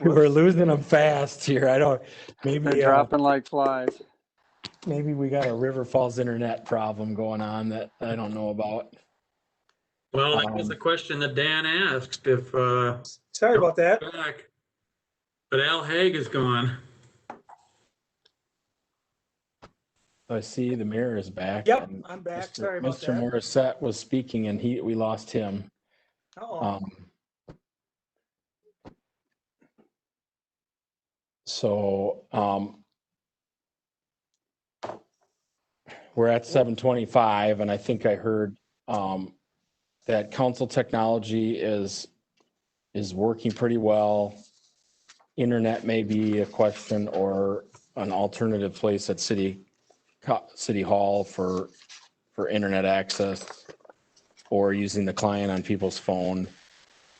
We're losing them fast here. I don't, They're maybe, dropping like flies. maybe we got a River Falls internet problem going on that I don't know about. Well, that was the question that Dan asked, if, Sorry about that. back. But Al Haig is gone. I see the mayor is back. Yep, and I'm back. Mr. Sorry about Mr. that. Morissette was speaking and we lost him. Uh-oh. So, we're at 7:25 and I think I heard, that council technology is working pretty well. Internet may be a question or an alternative place at City Hall for internet access or using the client on people's phone.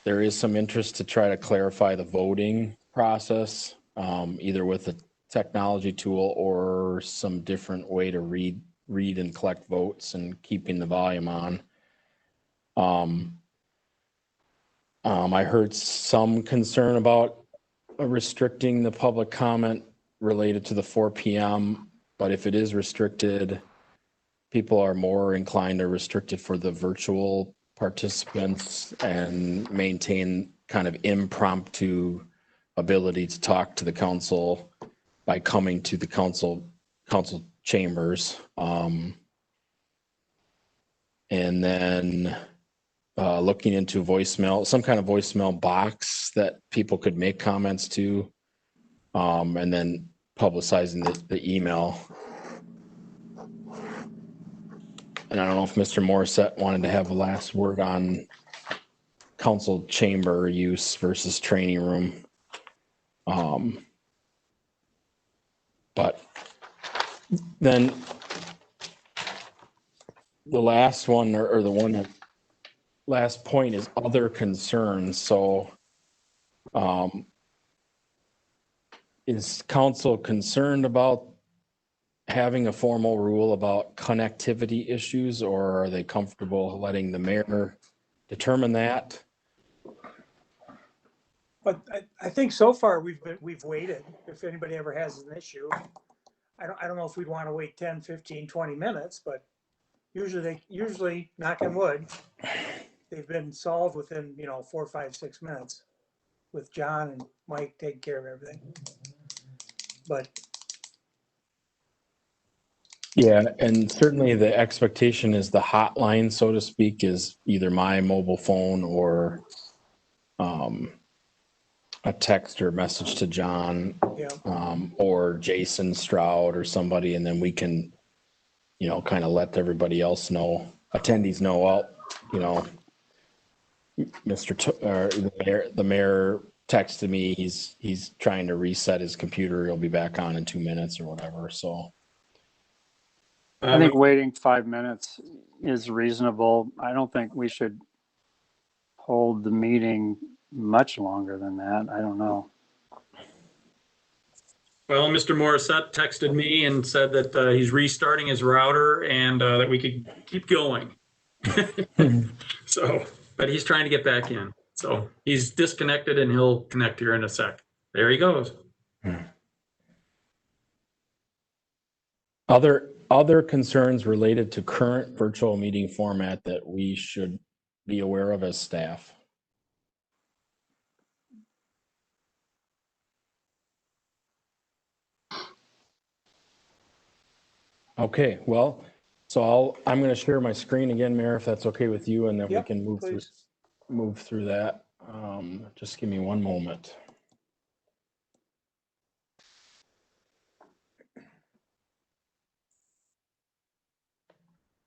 There is some interest to try to clarify the voting process, either with a technology tool or some different way to read and collect votes and keeping the volume on. I heard some concern about restricting the public comment related to the 4 p.m. But if it is restricted, people are more inclined to restrict it for the virtual participants and maintain kind of impromptu ability to talk to the council by coming to the council chambers. And then looking into voicemail, some kind of voicemail box that people could make comments to, and then publicizing the email. And I don't know if Mr. Morissette wanted to have a last word on council chamber use versus training room. But then the last one, or the one that last point, is other concerns. So is council concerned about having a formal rule about connectivity issues, or are they comfortable letting the mayor determine that? But I think so far we've waited. If anybody ever has an issue, I don't know if we'd want to wait 10, 15, 20 minutes, but usually knock on wood, they've been solved within, 4, 5, 6 minutes with John and Mike taking care of everything. But Yeah, and certainly the expectation is the hotline, so to speak, is either my mobile phone or a text or message to John, yeah, or Jason Stroud or somebody, and then we can, kind of let everybody else know, attendees know, well, the mayor texted me, he's trying to reset his computer, he'll be back on in 2 minutes or whatever, so. I think waiting 5 minutes is reasonable. I don't think we should hold the meeting much longer than that. I don't know. Well, Mr. Morissette texted me and said that he's restarting his router and that we could keep going. So, but he's trying to get back in. So he's disconnected and he'll connect here in a sec. There he goes. Other concerns related to current virtual meeting format that we should be aware of as staff? Okay, well, so I'm going to share my screen again, Mayor, if that's okay with you, and then Yep, we can please. move through that. Just give me one moment.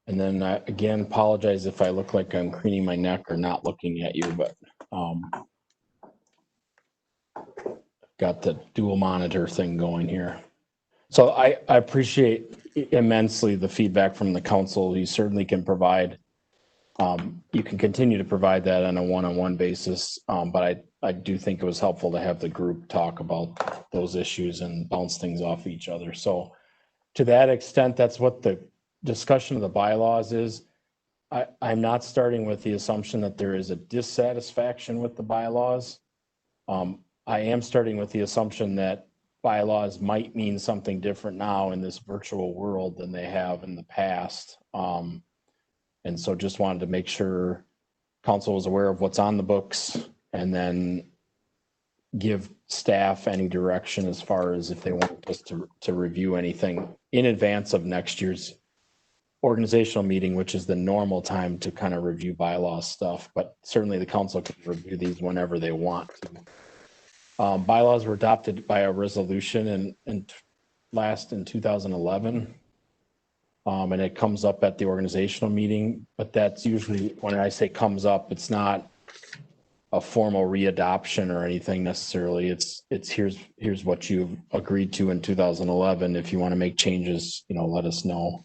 And then I, again, apologize if I look like I'm craning my neck or not looking at you, but got the dual monitor thing going here. So I appreciate immensely the feedback from the council. You certainly can provide, you can continue to provide that on a one-on-one basis. But I do think it was helpful to have the group talk about those issues and bounce things off each other. So to that extent, that's what the discussion of the bylaws is. I'm not starting with the assumption that there is a dissatisfaction with the bylaws. I am starting with the assumption that bylaws might mean something different now in this virtual world than they have in the past. And so just wanted to make sure council was aware of what's on the books and then give staff any direction as far as if they want us to review anything in advance of next year's organizational meeting, which is the normal time to kind of review bylaw stuff, but certainly the council can review these whenever they want to. Bylaws were adopted by a resolution in 2011. And it comes up at the organizational meeting, but that's usually, when I say comes up, it's not a formal readoption or anything necessarily. It's here's what you've agreed to in 2011. If you want to make changes, let us know.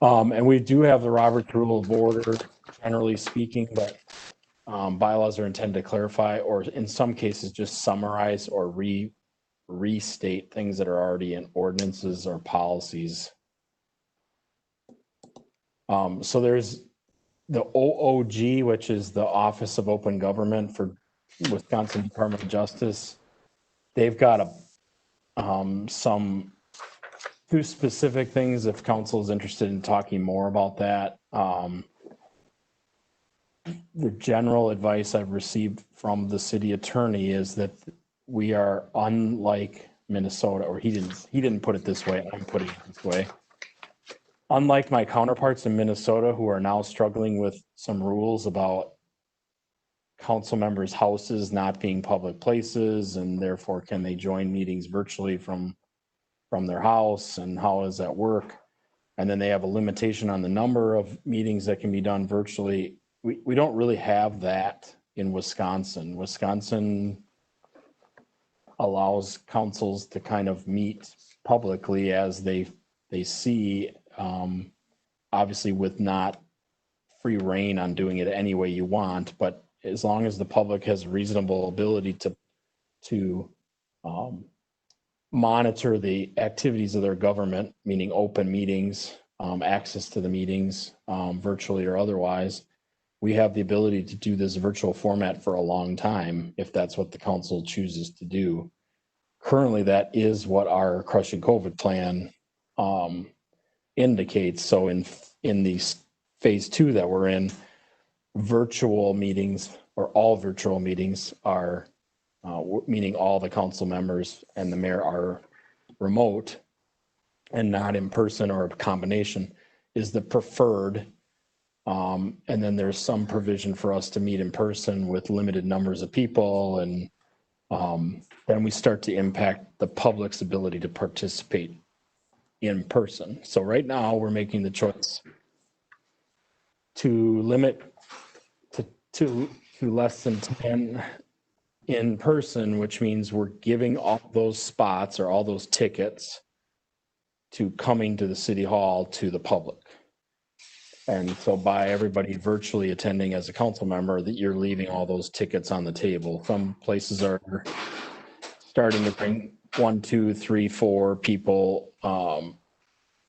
And we do have the Roberts Rule of Order, generally speaking, but bylaws are intended to clarify, or in some cases, just summarize or restate things that are already in ordinances or policies. So there's the OOG, which is the Office of Open Government for Wisconsin Department of Justice. They've got some two specific things if council is interested in talking more about that. The general advice I've received from the city attorney is that we are unlike Minnesota, or he didn't put it this way, I'm putting it this way. Unlike my counterparts in Minnesota who are now struggling with some rules about council members' houses not being public places, and therefore can they join meetings virtually from their house, and how does that work? And then they have a limitation on the number of meetings that can be done virtually. We don't really have that in Wisconsin. Wisconsin allows councils to kind of meet publicly as they see, obviously with not free reign on doing it any way you want, but as long as the public has reasonable ability to monitor the activities of their government, meaning open meetings, access to the meetings, virtually or otherwise, we have the ability to do this virtual format for a long time if that's what the council chooses to do. Currently, that is what our Crushing COVID plan indicates. So in the phase 2 that we're in, virtual meetings, or all virtual meetings, are meaning all the council members and the mayor are remote and not in person, or a combination, is the preferred. And then there's some provision for us to meet in person with limited numbers of people, and then we start to impact the public's ability to participate in person. So right now we're making the choice to limit to less than 10 in person, which means we're giving all those spots or all those tickets to coming to the city hall to the public. And so by everybody virtually attending as a council member, that you're leaving all those tickets on the table. Some places are starting to bring 1, 2, 3, 4 people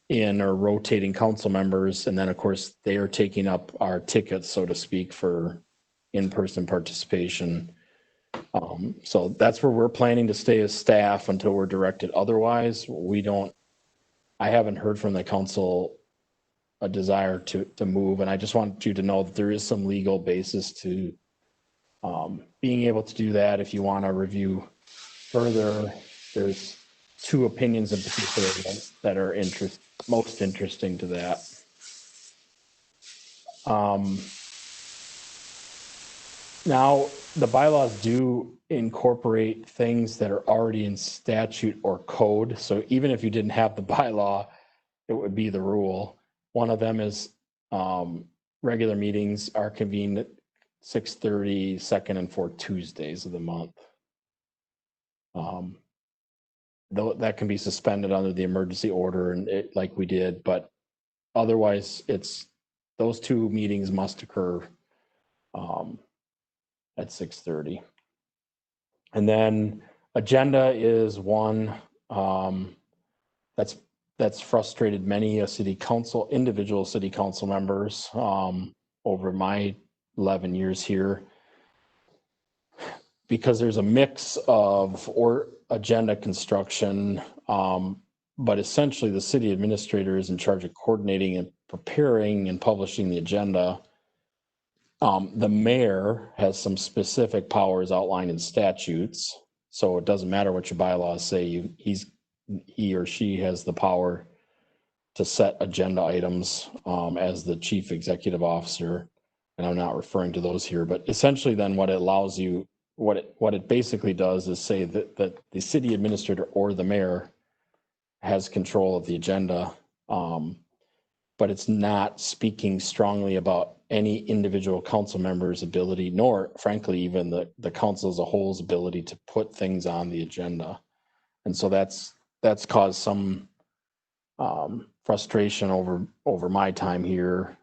in, or rotating council members. And then of course they are taking up our tickets, so to speak, for in-person participation. So that's where we're planning to stay as staff until we're directed otherwise. I haven't heard from the council a desire to move, and I just want you to know that there is some legal basis to being able to do that. If you want to review further, there's 2 opinions in particular that are most interesting to that. Now, the bylaws do incorporate things that are already in statute or code. So even if you didn't have the bylaw, it would be the rule. One of them is regular meetings are convened at 6:30, second and fourth Tuesdays of the month. Though that can be suspended under the emergency order, and like we did, but otherwise it's those 2 meetings must occur at 6:30. And then agenda is one that's frustrated many individual city council members over my 11 years here. because there's a mix of or agenda construction, but essentially the city administrator is in charge of coordinating and preparing and publishing the agenda. The mayor has some specific powers outlined in statutes, so it doesn't matter what your bylaws say. He or she has the power to set agenda items as the chief executive officer. And I'm not referring to those here, but essentially then what it allows you, what it basically does is say that the city administrator or the mayor has control of the agenda, but it's not speaking strongly about any individual council member's ability, nor frankly even the council as a whole's ability to put things on the agenda. And so that's caused some frustration over my time here.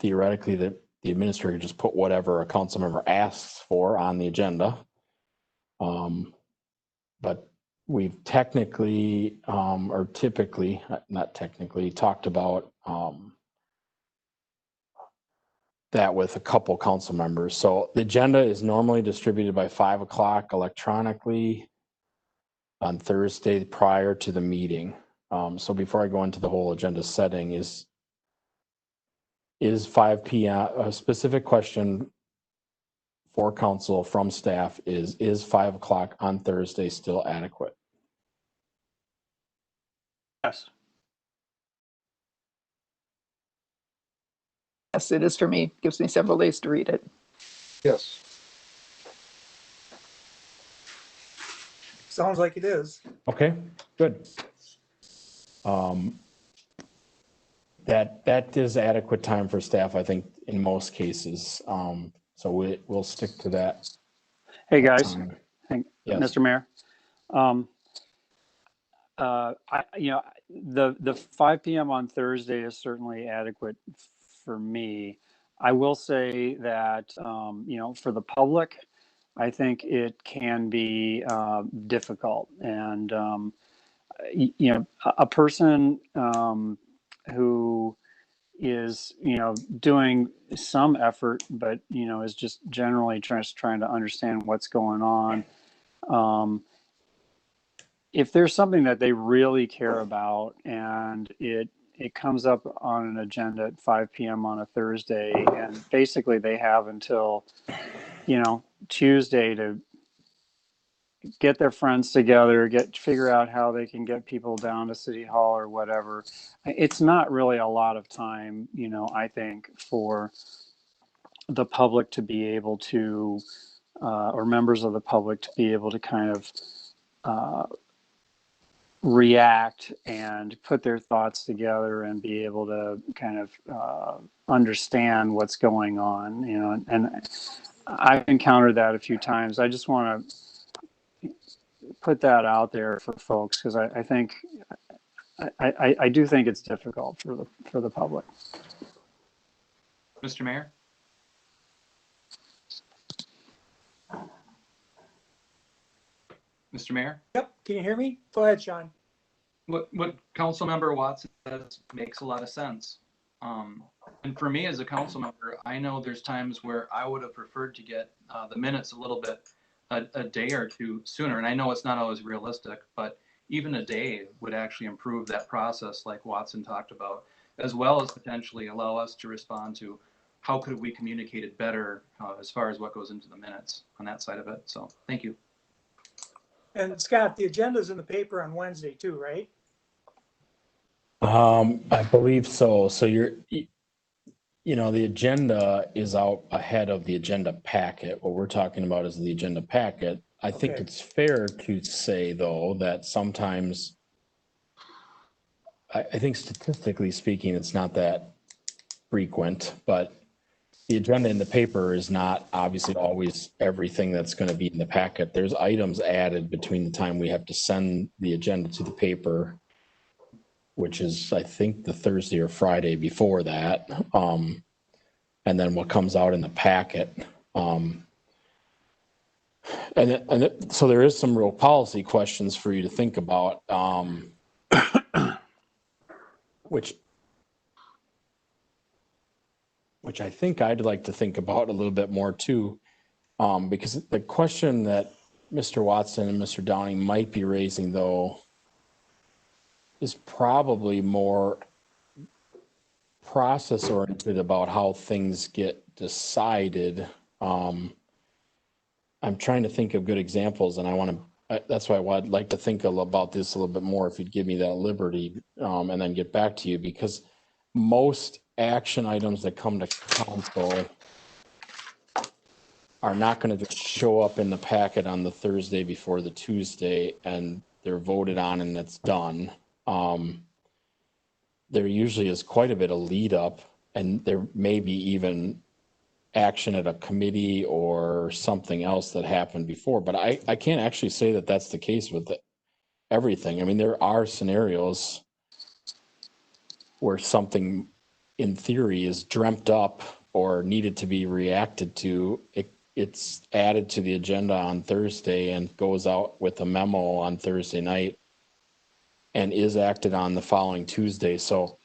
Theoretically, the administrator just put whatever a council member asks for on the agenda. But we've technically, or typically, not technically, talked about that with a couple council members. So the agenda is normally distributed by 5 o'clock electronically on Thursday prior to the meeting. So before I go into the whole agenda setting, is 5 p.m. a specific question for council from staff is 5 o'clock on Thursday still adequate? Yes. Yes, it is for me. Gives me several days to read it. Yes. Sounds like it is. Okay, good. That is adequate time for staff, I think, in most cases. So we'll stick to that. Hey, guys, time. Yes. Mr. Mayor. The 5 p.m. on Thursday is certainly adequate for me. I will say that, for the public, I think it can be difficult. And, a person who is, doing some effort, but, is just generally trying to understand what's going on. If there's something that they really care about and it comes up on an agenda at 5 p.m. on a Thursday, and basically they have until, Tuesday to get their friends together, figure out how they can get people down to City Hall or whatever. It's not really a lot of time, I think, for the public to be able to, or members of the public to be able to kind of react and put their thoughts together and be able to kind of understand what's going on, and I've encountered that a few times. I just want to put that out there for folks, because I think I do think it's difficult for the public. Mr. Mayor? Mr. Mayor? Yep, can you hear me? Go ahead, Sean. What Councilmember Watson says makes a lot of sense. And for me as a council member, I know there's times where I would have preferred to get the minutes a little bit a day or two sooner. And I know it's not always realistic, but even a day would actually improve that process like Watson talked about, as well as potentially allow us to respond to how could we communicate it better as far as what goes into the minutes on that side of it. So thank you. And Scott, the agenda's in the paper on Wednesday too, right? I believe so. So the agenda is out ahead of the agenda packet. What we're talking about is the agenda packet. I think Okay. it's fair to say, though, that sometimes, I think statistically speaking, it's not that frequent, but the agenda in the paper is not obviously always everything that's going to be in the packet. There's items added between the time we have to send the agenda to the paper, which is, I think, the Thursday or Friday before that, and then what comes out in the packet. So there is some real policy questions for you to think about, which I think I'd like to think about a little bit more too. Because the question that Mr. Watson and Mr. Downing might be raising, though, is probably more process oriented about how things get decided. I'm trying to think of good examples, and that's why I'd like to think about this a little bit more if you'd give me that liberty, and then get back to you, because most action items that come to council are not going to just show up in the packet on the Thursday before the Tuesday and they're voted on and it's done. There usually is quite a bit of lead up, and there may be even action at a committee or something else that happened before, but I can't actually say that that's the case with everything. I mean, there are scenarios where something in theory is dreamt up or needed to be reacted to. It's added to the agenda on Thursday and goes out with a memo on Thursday night and is acted on the following Tuesday. So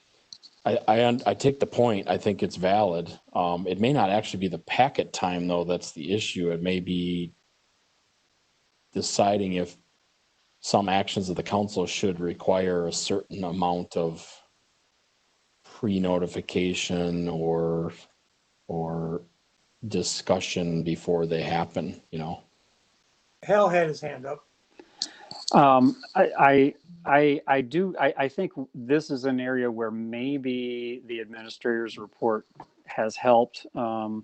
I take the point. I think it's valid. It may not actually be the packet time, though, that's the issue. It may be deciding if some actions of the council should require a certain amount of pre-notification or discussion before they happen, you know. Hal had his hand up. I think this is an area where maybe the administrator's report has helped. And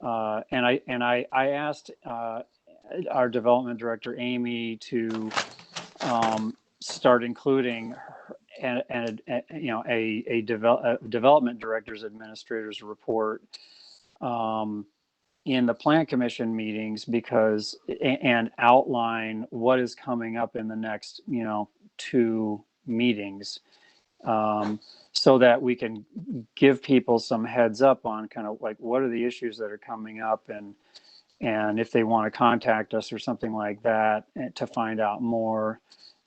I asked our development director, Amy, to start including a development director's administrator's report in the plan commission meetings, because and outline what is coming up in the next 2 meetings, so that we can give people some heads up on kind of like what are the issues that are coming up, and if they want to contact us or something like that to find out more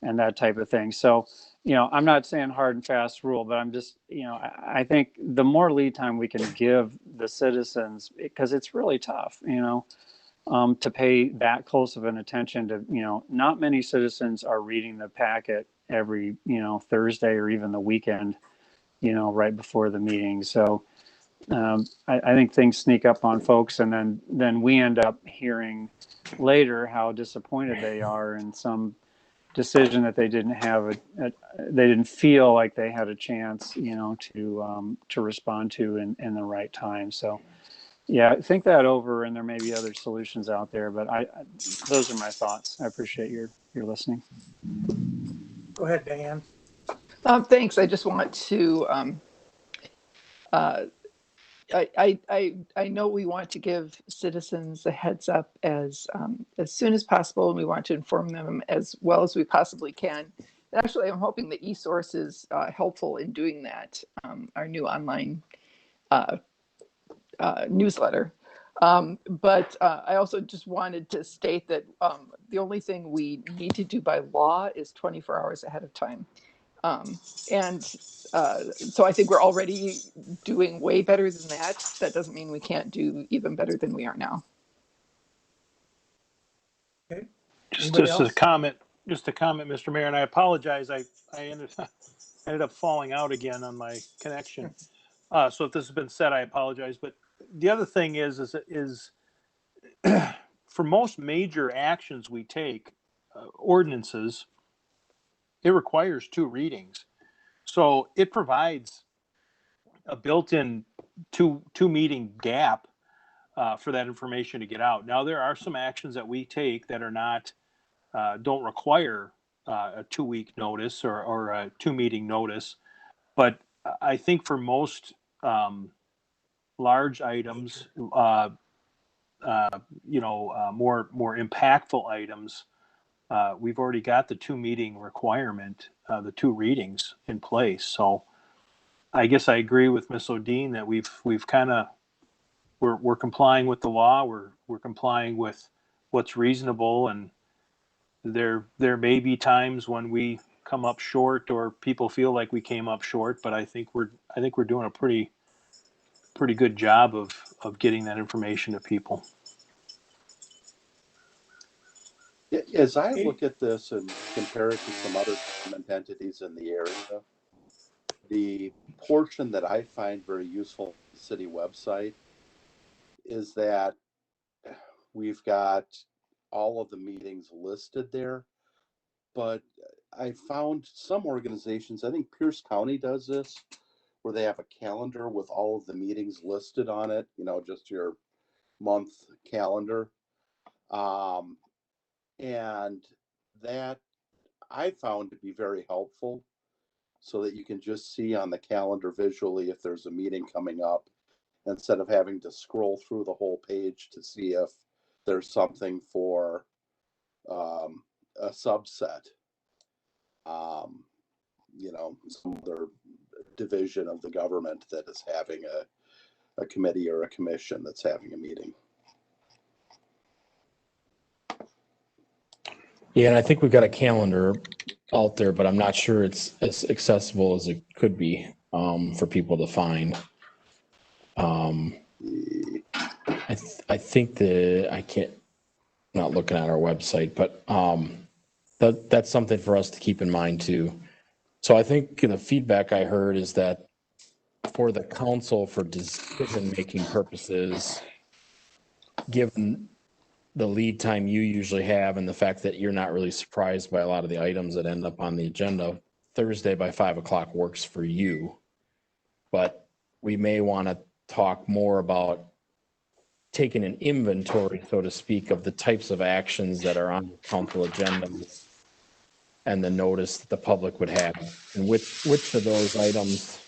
and that type of thing. So, I'm not saying hard and fast rule, but I'm just, I think the more lead time we can give the citizens, because it's really tough, to pay that close of an attention to, not many citizens are reading the packet every, Thursday or even the weekend, right before the meeting. So I think things sneak up on folks, and then we end up hearing later how disappointed they are in some decision that they didn't have they didn't feel like they had a chance, to respond to in the right time. So yeah, think that over, and there may be other solutions out there, but those are my thoughts. I appreciate your listening. Go ahead, Diane. Thanks. I just want to, I know we want to give citizens a heads up as soon as possible, and we want to inform them as well as we possibly can. Actually, I'm hoping the eSource is helpful in doing that, our new online newsletter. But I also just wanted to state that the only thing we need to do by law is 24 hours ahead of time. So I think we're already doing way better than that. That doesn't mean we can't do even better than we are now. Okay. Just Anybody a else? comment, Mr. Mayor, and I apologize. I ended up falling out again on my connection. So if this has been said, I apologize. But the other thing is for most major actions we take, ordinances, it requires 2 readings. So it provides a built-in two meeting gap for that information to get out. Now, there are some actions that we take that are not, don't require a 2-week notice or a 2 meeting notice. But I think for most large items, more impactful items, we've already got the 2 meeting requirement, the 2 readings in place. So I guess I agree with Ms. Odine that we've kind of, we're complying with the law. We're complying with what's reasonable, and there may be times when we come up short or people feel like we came up short, but I think we're doing a pretty good job of getting that information to people. As I look at this and compare it to some other government entities in the area, the portion that I find very useful on the city website is that we've got all of the meetings listed there. But I found some organizations, I think Pierce County does this, where they have a calendar with all of the meetings listed on it, just your month calendar. And that I found to be very helpful so that you can just see on the calendar visually if there's a meeting coming up instead of having to scroll through the whole page to see if there's something for a subset. Some other division of the government that is having a committee or a commission that's having a meeting. Yeah, and I think we've got a calendar out there, but I'm not sure it's as accessible as it could be for people to find. I think I'm not looking at our website, but that's something for us to keep in mind too. So I think the feedback I heard is that for the council, for decision-making purposes, given the lead time you usually have and the fact that you're not really surprised by a lot of the items that end up on the agenda, Thursday by 5 o'clock works for you. But we may want to talk more about taking an inventory, so to speak, of the types of actions that are on the council agenda and the notice that the public would have, and which of those items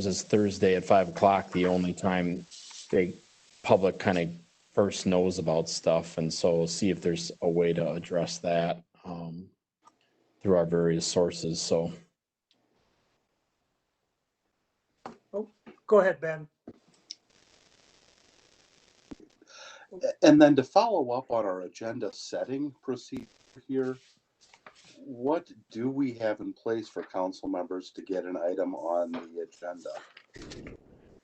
is Thursday at 5 o'clock the only time the public kind of first knows about stuff. And so see if there's a way to address that through our various sources. So Go ahead, Ben. And then to follow up on our agenda setting procedure here, what do we have in place for council members to get an item on the agenda?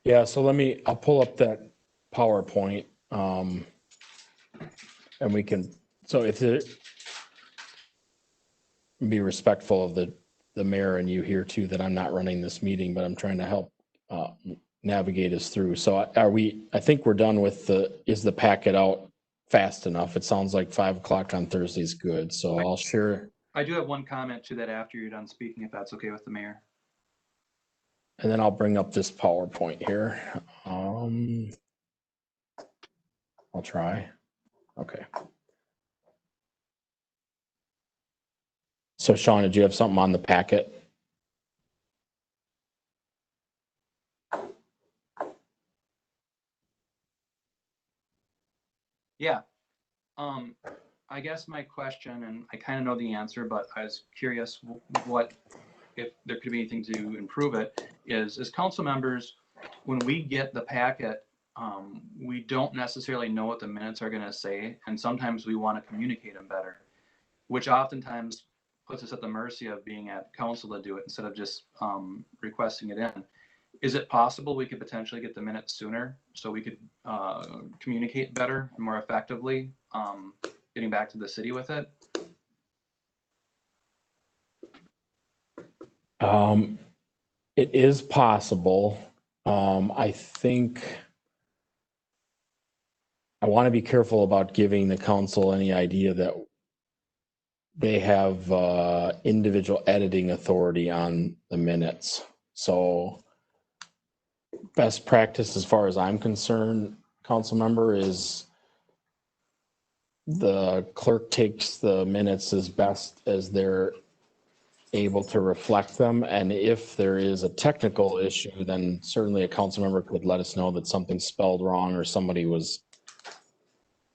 yeah, so I'll pull up that PowerPoint and we can, so if it be respectful of the mayor and you here too, that I'm not running this meeting, but I'm trying to help navigate us through. So I think we're done with is the packet out fast enough? It sounds like 5 o'clock on Thursday is good. So I'll share. I do have one comment to that after you're done speaking, if that's okay with the mayor. And then I'll bring up this PowerPoint here. I'll try. Okay. So Sean, did you have something on the packet? Yeah. I guess my question, and I kind of know the answer, but I was curious what, if there could be anything to improve it, is as council members, when we get the packet, we don't necessarily know what the minutes are going to say. And sometimes we want to communicate them better, which oftentimes puts us at the mercy of being at council to do it instead of just requesting it in. Is it possible we could potentially get the minutes sooner so we could communicate better and more effectively, getting back to the city with it? It is possible. I think I want to be careful about giving the council any idea that they have individual editing authority on the minutes. So best practice, as far as I'm concerned, council member, is the clerk takes the minutes as best as they're able to reflect them. And if there is a technical issue, then certainly a council member could let us know that something's spelled wrong or somebody was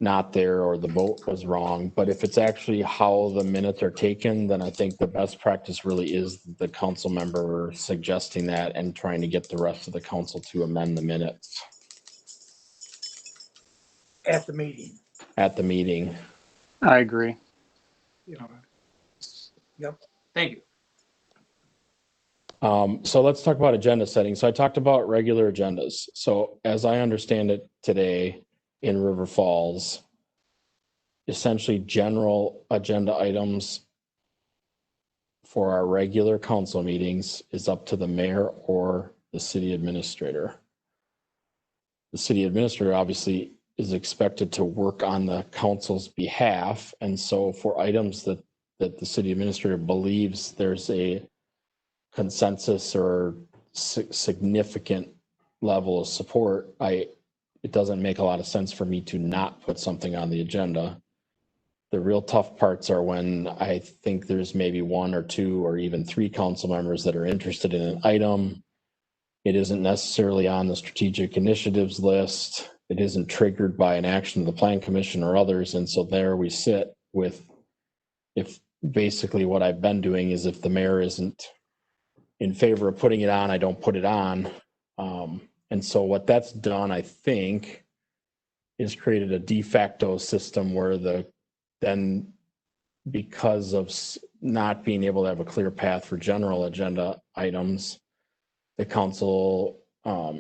not there or the vote was wrong. But if it's actually how the minutes are taken, then I think the best practice really is the council member suggesting that and trying to get the rest of the council to amend the minutes At the meeting. at the meeting. I agree. Yep. Thank you. So let's talk about agenda setting. So I talked about regular agendas. So as I understand it today in River Falls, essentially general agenda items for our regular council meetings is up to the mayor or the city administrator. The city administrator obviously is expected to work on the council's behalf. And so for items that the city administrator believes there's a consensus or significant level of support, it doesn't make a lot of sense for me to not put something on the agenda. The real tough parts are when I think there's maybe one or two or even three council members that are interested in an item. It isn't necessarily on the strategic initiatives list. It isn't triggered by an action of the plan commission or others. And so there we sit with, if basically what I've been doing is if the mayor isn't in favor of putting it on, I don't put it on. And so what that's done, I think, is created a de facto system where then because of not being able to have a clear path for general agenda items, the council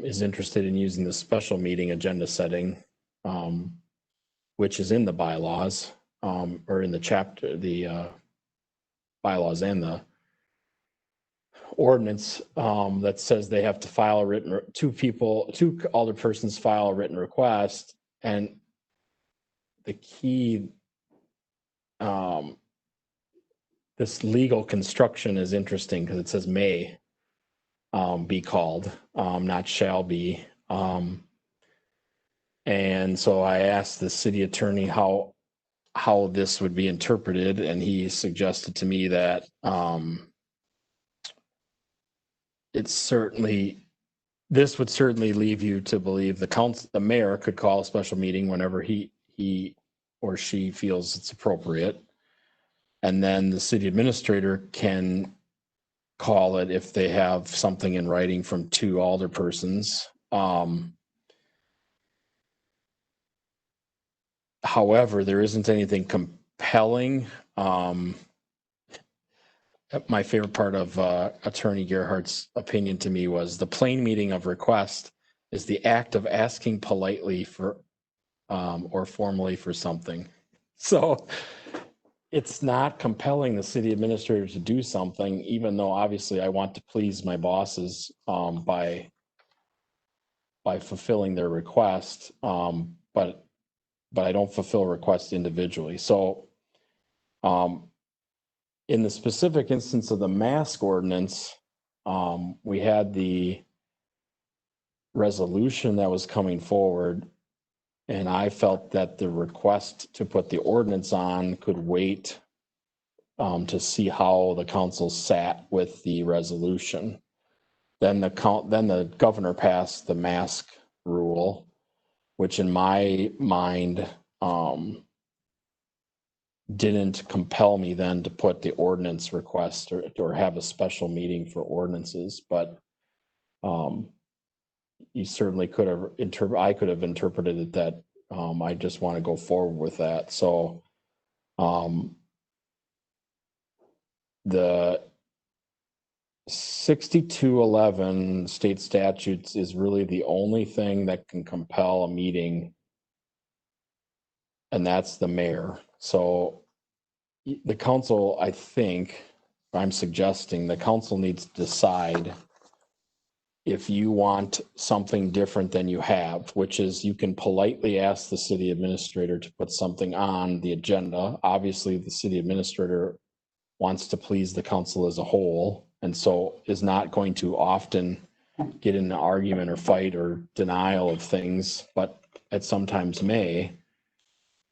is interested in using the special meeting agenda setting, which is in the bylaws or in the chapter, the bylaws and the ordinance that says they have to file a written, two alderpersons file a written request. And the key, this legal construction is interesting because it says may be called, not shall be. And so I asked the city attorney how this would be interpreted, and he suggested to me that this would certainly leave you to believe the mayor could call a special meeting whenever he or she feels it's appropriate. And then the city administrator can call it if they have something in writing from two alderpersons. However, there isn't anything compelling. My favorite part of Attorney Gerhardt's opinion to me was the plain meaning of request is the act of asking politely for or formally for something. So it's not compelling the city administrator to do something, even though obviously I want to please my bosses by fulfilling their request, but I don't fulfill requests individually. So in the specific instance of the mask ordinance, we had the resolution that was coming forward, and I felt that the request to put the ordinance on could wait to see how the council sat with the resolution. Then the governor passed the mask rule, which in my mind didn't compel me then to put the ordinance request or have a special meeting for ordinances, but you certainly could have I could have interpreted it that I just want to go forward with that. So the 6211 state statutes is really the only thing that can compel a meeting, and that's the mayor. So the council, I'm suggesting the council needs to decide if you want something different than you have, which is you can politely ask the city administrator to put something on the agenda. Obviously, the city administrator wants to please the council as a whole, and so is not going to often get in an argument or fight or denial of things, but it sometimes may,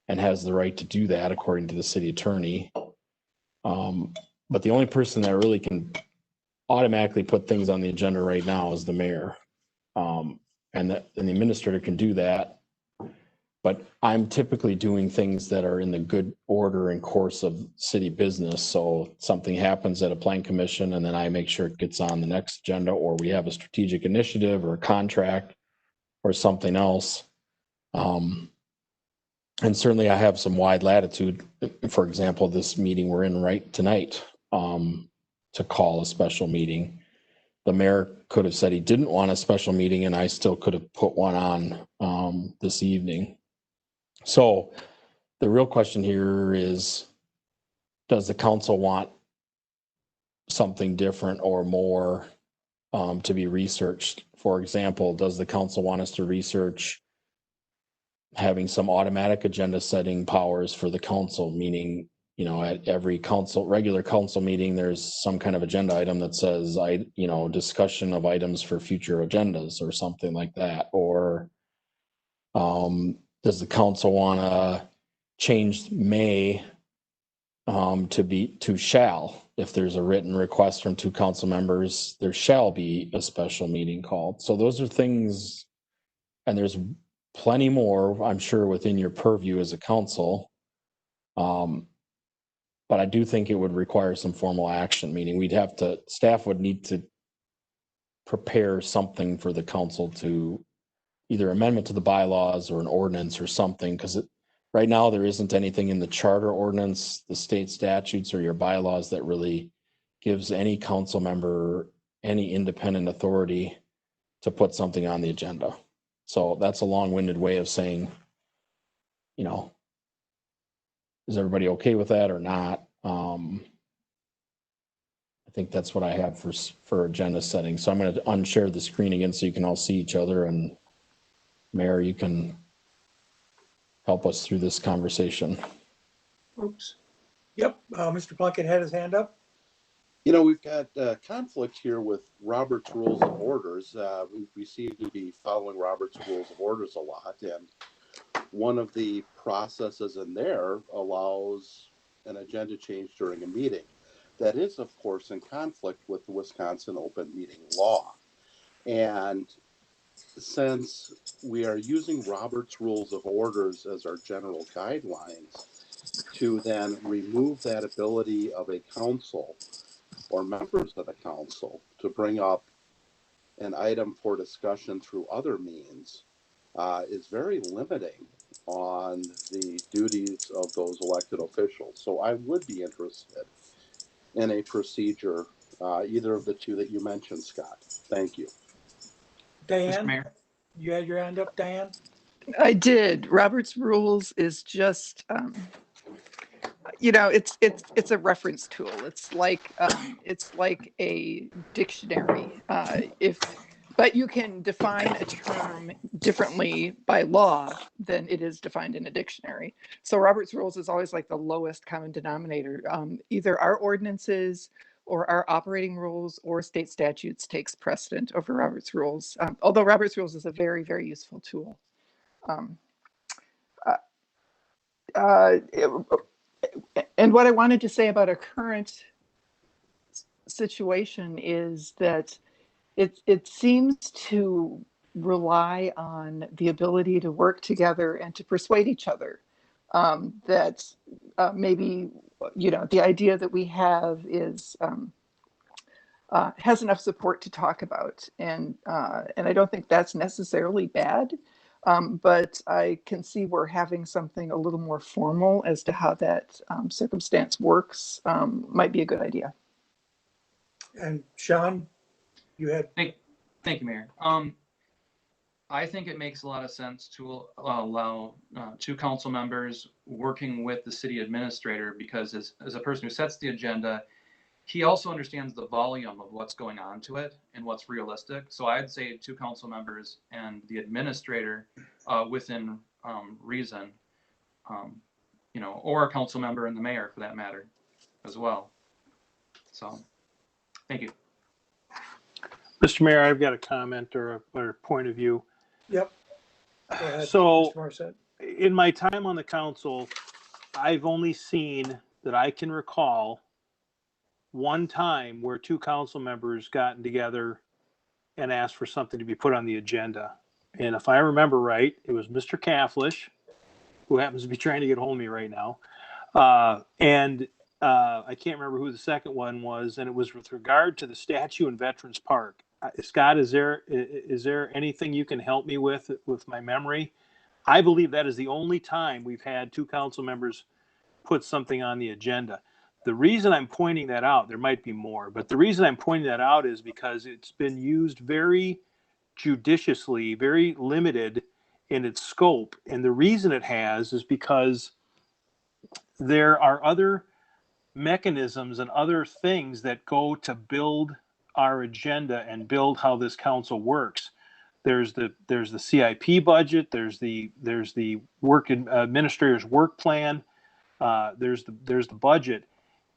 and has the right to do that according to the city attorney. But the only person that really can automatically put things on the agenda right now is the mayor. And the administrator can do that. But I'm typically doing things that are in the good order and course of city business. So something happens at a plan commission and then I make sure it gets on the next agenda, or we have a strategic initiative or a contract or something else. And certainly I have some wide latitude. For example, this meeting we're in right tonight, to call a special meeting. The mayor could have said he didn't want a special meeting and I still could have put one on this evening. So the real question here is, does the council want something different or more to be researched? For example, does the council want us to research having some automatic agenda setting powers for the council, meaning, at every regular council meeting, there's some kind of agenda item that says, discussion of items for future agendas or something like that? Or does the council want to change may to shall? If there's a written request from 2 council members, there shall be a special meeting called. So those are things, and there's plenty more, I'm sure, within your purview as a council. But I do think it would require some formal action, meaning staff would need to prepare something for the council to either amendment to the bylaws or an ordinance or something, because right now there isn't anything in the charter ordinance, the state statutes, or your bylaws that really gives any council member any independent authority to put something on the agenda. So that's a long-winded way of saying, is everybody okay with that or not? I think that's what I have for agenda setting. So I'm going to unshare the screen again so you can all see each other, and Mayor, you can help us through this conversation. Oops. Yep, Mr. Plunkett had his hand up. We've got conflict here with Robert's Rules of Orders. We seem to be following Robert's Rules of Orders a lot, and one of the processes in there allows an agenda change during a meeting. That is, of course, in conflict with the Wisconsin open meeting law. And since we are using Robert's Rules of Orders as our general guidelines, to then remove that ability of a council or members of the council to bring up an item for discussion through other means is very limiting on the duties of those elected officials. So I would be interested in a procedure, either of the two that you mentioned, Scott. Thank you. Mr. Diane, Mayor, you had your hand up, Diane? I did. Robert's rules is just, it's a reference tool. It's like a dictionary. But you can define a term differently by law than it is defined in a dictionary. So Robert's rules is always like the lowest common denominator. Either our ordinances or our operating rules or state statutes takes precedent over Robert's rules. Although Robert's rules is a very, very useful tool. And what I wanted to say about our current situation is that it seems to rely on the ability to work together and to persuade each other. That maybe, the idea that we have is has enough support to talk about, and I don't think that's necessarily bad. But I can see where having something a little more formal as to how that circumstance works might be a good idea. And Sean, you had. thank you, Mayor. I think it makes a lot of sense to allow 2 council members working with the city administrator, because as a person who sets the agenda, he also understands the volume of what's going on to it and what's realistic. So I'd say 2 council members and the administrator within reason, or a council member and the mayor for that matter as well. So, thank you. Mr. Mayor, I've got a comment or a point of view. Yep. Go ahead, So, Mr. Morissette. in my time on the council, I've only seen that I can recall one time where 2 council members gotten together and asked for something to be put on the agenda. And if I remember right, it was Mr. Kafflish, who happens to be trying to get hold of me right now. And I can't remember who the second one was, and it was with regard to the statue in Veterans Park. Scott, is there anything you can help me with my memory? I believe that is the only time we've had 2 council members put something on the agenda. The reason I'm pointing that out, there might be more, but the reason I'm pointing that out is because it's been used very judiciously, very limited in its scope. And the reason it has is because there are other mechanisms and other things that go to build our agenda and build how this council works. There's the CIP budget. There's the administrator's work plan. There's the budget.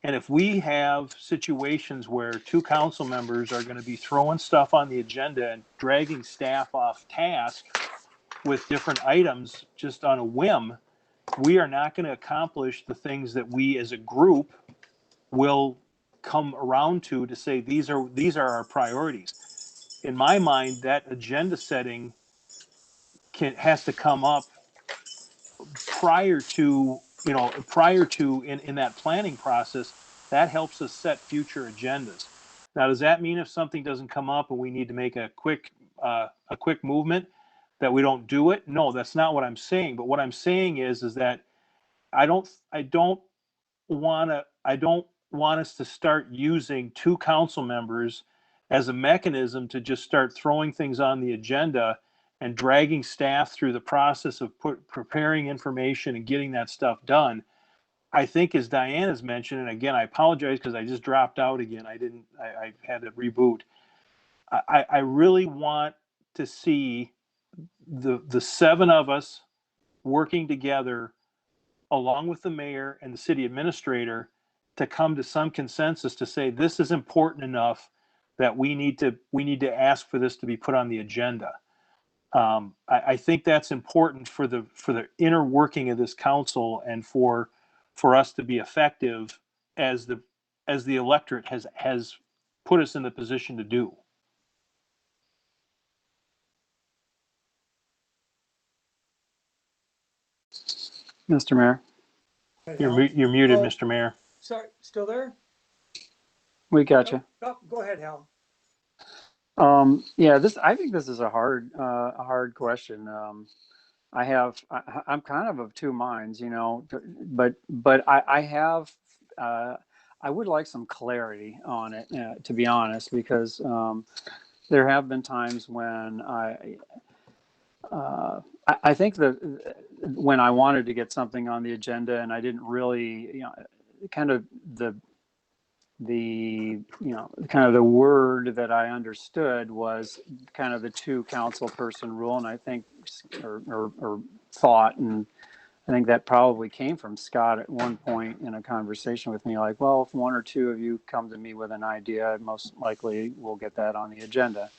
And if we have situations where two council members are going to be throwing stuff on the agenda and dragging staff off task with different items just on a whim, we are not going to accomplish the things that we as a group will come around to say these are our priorities. In my mind, that agenda setting has to come up prior to in that planning process. That helps us set future agendas. Now, does that mean if something doesn't come up and we need to make a quick movement that we don't do it? No, that's not what I'm saying. But what I'm saying is that I don't want us to start using two council members as a mechanism to just start throwing things on the agenda and dragging staff through the process of preparing information and getting that stuff done. I think, as Diane has mentioned, and again, I apologize because I just dropped out again. I had to reboot. I really want to see the seven of us working together along with the mayor and the city administrator to come to some consensus to say this is important enough that we need to ask for this to be put on the agenda. I think that's important for the inner working of this council and for us to be effective as the electorate has put us in the position to do. Mr. Mayor, You're muted, Oh, Mr. Mayor. sorry, still there? we got you. Oh, go ahead, Hal. Yeah, I think this is a hard question. I'm kind of two minds, but I have, I would like some clarity on it, to be honest, because there have been times when I think that when I wanted to get something on the agenda and I didn't really, kind of the word that I understood was kind of the two council person rule, and I think or thought, and I think that probably came from Scott at one point in a conversation with me, like, well, if one or two of you come to me with an idea, most likely we'll get that on the agenda.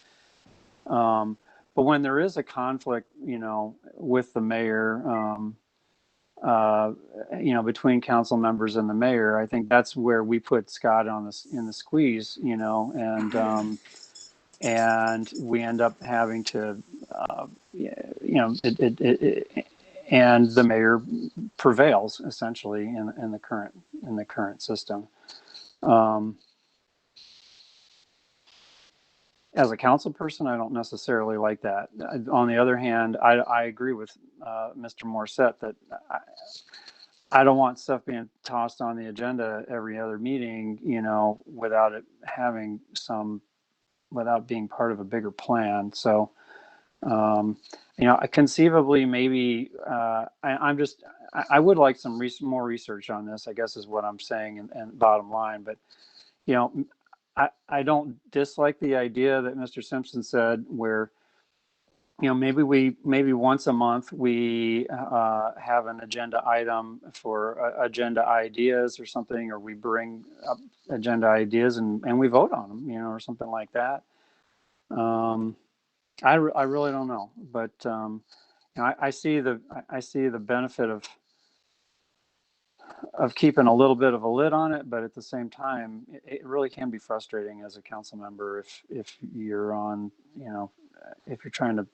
But when there is a conflict, with the mayor, between council members and the mayor, I think that's where we put Scott in the squeeze, and we end up having to, and the mayor prevails essentially in the current system. As a council person, I don't necessarily like that. On the other hand, I agree with Mr. Morissette that I don't want stuff being tossed on the agenda every other meeting, without it having without being part of a bigger plan. So, conceivably, maybe I would like some more research on this, I guess is what I'm saying, and bottom line. But, I don't dislike the idea that Mr. Simpson said, where, maybe once a month we have an agenda item for agenda ideas or something, or we bring up agenda ideas and we vote on them, or something like that. I really don't know, but I see the benefit of keeping a little bit of a lid on it, but at the same time, it really can be frustrating as a council member if you're on, if you're trying to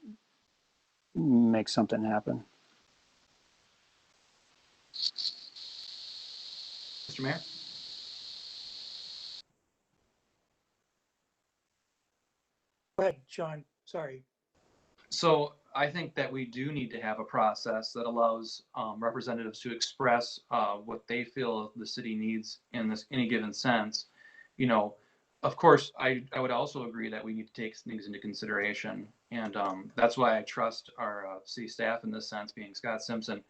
make something happen. Mr. Mayor? Go ahead, Sean. Sorry. So I think that we do need to have a process that allows representatives to express what they feel the city needs in any given sense. Of course, I would also agree that we need to take things into consideration. And that's why I trust our city staff in this sense, being Scott Simpson.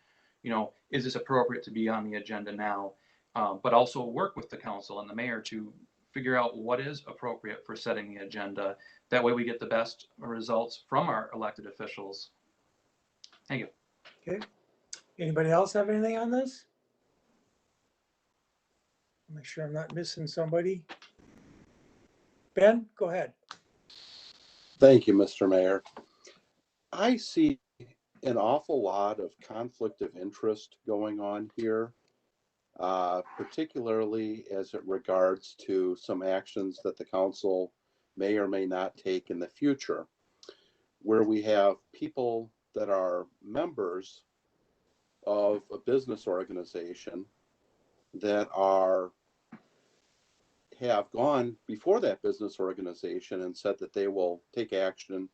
is this appropriate to be on the agenda now? But also work with the council and the mayor to figure out what is appropriate for setting the agenda. That way we get the best results from our elected officials. Thank you. Okay. Anybody else have anything on this? Make sure I'm not missing somebody. Ben, go ahead. Thank you, Mr. Mayor. I see an awful lot of conflict of interest going on here, particularly as it regards to some actions that the council may or may not take in the future, where we have people that are members of a business organization that have gone before that business organization and said that they will take action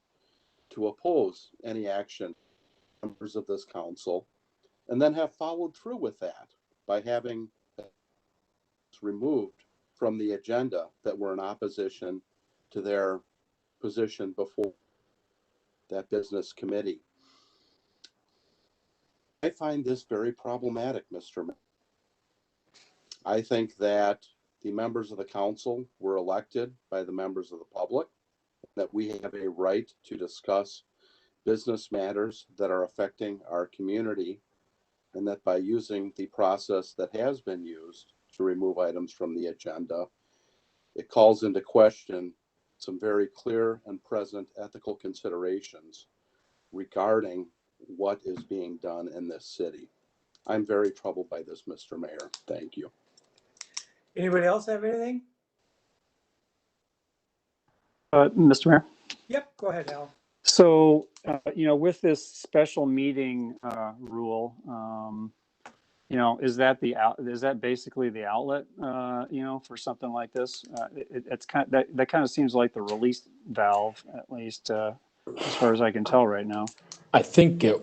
to oppose any action members of this council, and then have followed through with that by having removed from the agenda that were in opposition to their position before that business committee. I find this very problematic, Mr. Mayor. I think that the members of the council were elected by the members of the public, that we have a right to discuss business matters that are affecting our community, and that by using the process that has been used to remove items from the agenda, it calls into question some very clear and present ethical considerations regarding what is being done in this city. I'm very troubled by this, Mr. Mayor. Thank you. Anybody else have anything? Mr. Mayor. Yep, go ahead, Al. So, with this special meeting rule, is that basically the outlet, for something like this? It's that kind of seems like the release valve, at least as far as I can tell right now. I think it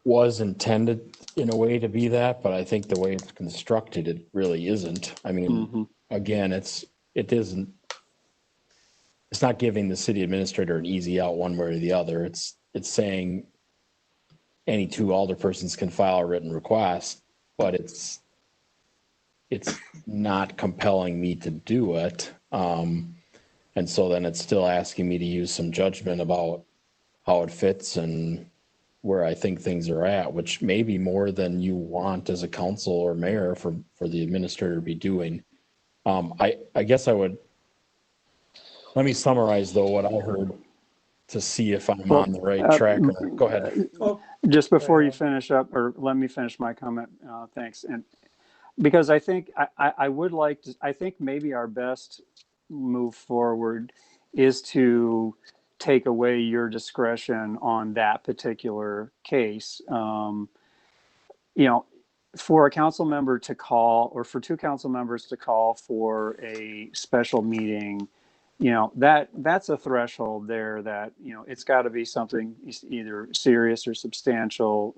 was intended in a way to be that, but I think the way it's constructed, it really isn't. I mean, again, it's not giving the city administrator an easy out one way or the other. It's saying any two alderpersons can file a written request, but it's not compelling me to do it. And so then it's still asking me to use some judgment about how it fits and where I think things are at, which may be more than you want as a council or mayor for the administrator to be doing. I guess let me summarize though what I heard to see if I'm on the right track. Go ahead. Just before you finish up, or let me finish my comment. Thanks. And because I think I would like to, I think maybe our best move forward is to take away your discretion on that particular case. For a council member to call, or for two council members to call for a special meeting, that's a threshold there that, it's got to be something either serious or substantial.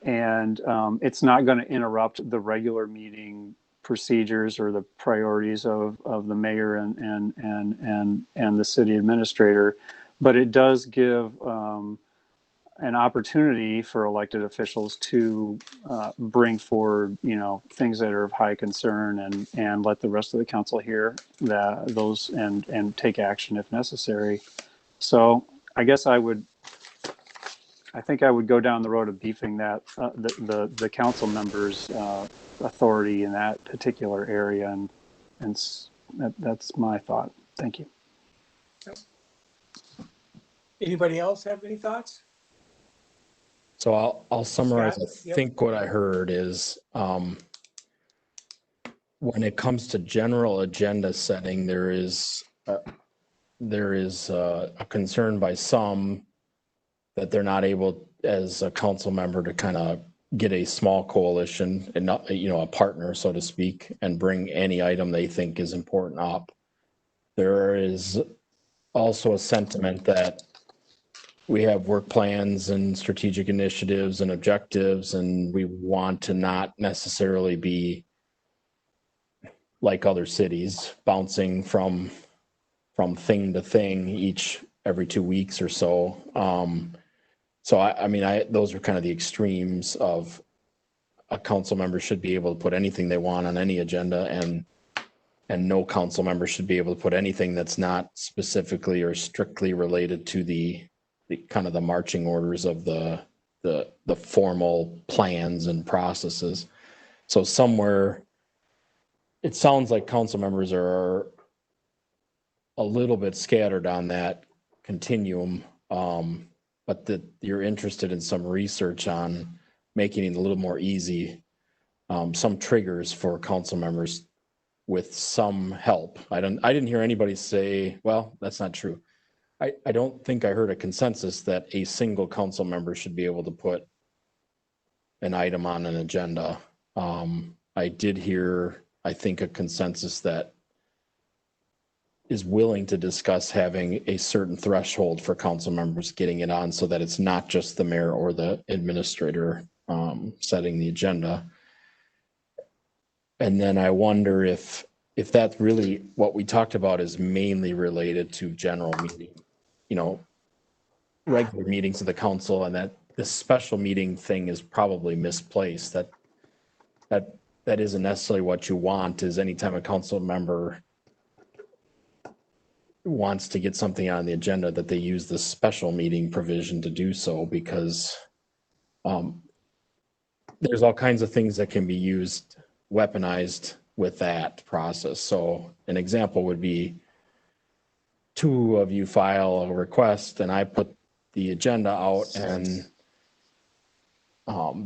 And it's not going to interrupt the regular meeting procedures or the priorities of the mayor and the city administrator, but it does give an opportunity for elected officials to bring forward, things that are of high concern and let the rest of the council hear those and take action if necessary. So I guess I think I would go down the road of beefing that the council members' authority in that particular area, and that's my thought. Thank you. Anybody else have any thoughts? So I'll summarize. Scott? I think what I heard is when it comes to general agenda setting, there is a concern by some that they're not able as a council member to kind of get a small coalition and not, a partner, so to speak, and bring any item they think is important up. There is also a sentiment that we have work plans and strategic initiatives and objectives, and we want to not necessarily be like other cities, bouncing from thing to thing every 2 weeks or so. So I mean, those are kind of the extremes of a council member should be able to put anything they want on any agenda, and no council member should be able to put anything that's not specifically or strictly related to the kind of the marching orders of the formal plans and processes. So somewhere, it sounds like council members are a little bit scattered on that continuum, but that you're interested in some research on making it a little more easy, some triggers for council members with some help. I didn't hear anybody say, well, that's not true. I don't think I heard a consensus that a single council member should be able to put an item on an agenda. I did hear, I think, a consensus that is willing to discuss having a certain threshold for council members getting it on, so that it's not just the mayor or the administrator setting the agenda. And then I wonder if that's really what we talked about is mainly related to general meeting, regular meetings of the council, and that this special meeting thing is probably misplaced. That isn't necessarily what you want. Is anytime a council member wants to get something on the agenda, that they use the special meeting provision to do so, because there's all kinds of things that can be used, weaponized with that process. So an example would be 2 of you file a request and I put the agenda out, and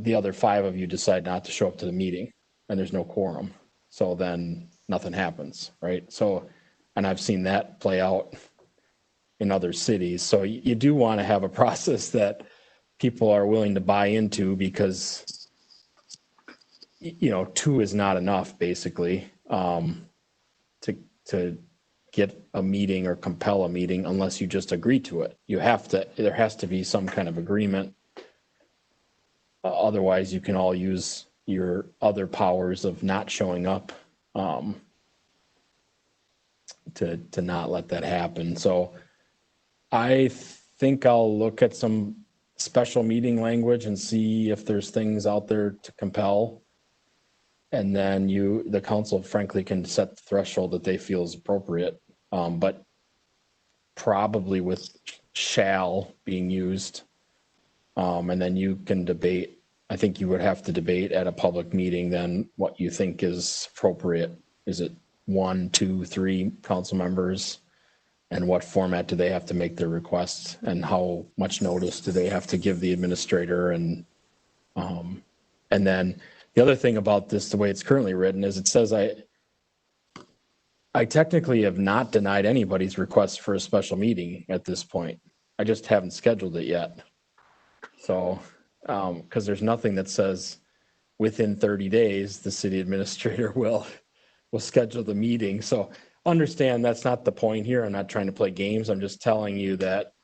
the other 5 of you decide not to show up to the meeting, and there's no quorum. So then nothing happens, right? So, and I've seen that play out in other cities. So you do want to have a process that people are willing to buy into, because 2 is not enough, basically, to get a meeting or compel a meeting unless you just agree to it. There has to be some kind of agreement. Otherwise, you can all use your other powers of not showing up to not let that happen. So I think I'll look at some special meeting language and see if there's things out there to compel. And then the council, frankly, can set the threshold that they feel is appropriate, but probably with shall being used. And then you can debate. I think you would have to debate at a public meeting then what you think is appropriate. Is it 1, 2, 3 council members? And what format do they have to make their requests? And how much notice do they have to give the administrator? And then the other thing about this, the way it's currently written, is it says I technically have not denied anybody's request for a special meeting at this point. I just haven't scheduled it yet. So, because there's nothing that says within 30 days, the city administrator will schedule the meeting. So understand that's not the point here. I'm not trying to play games. I'm just telling you that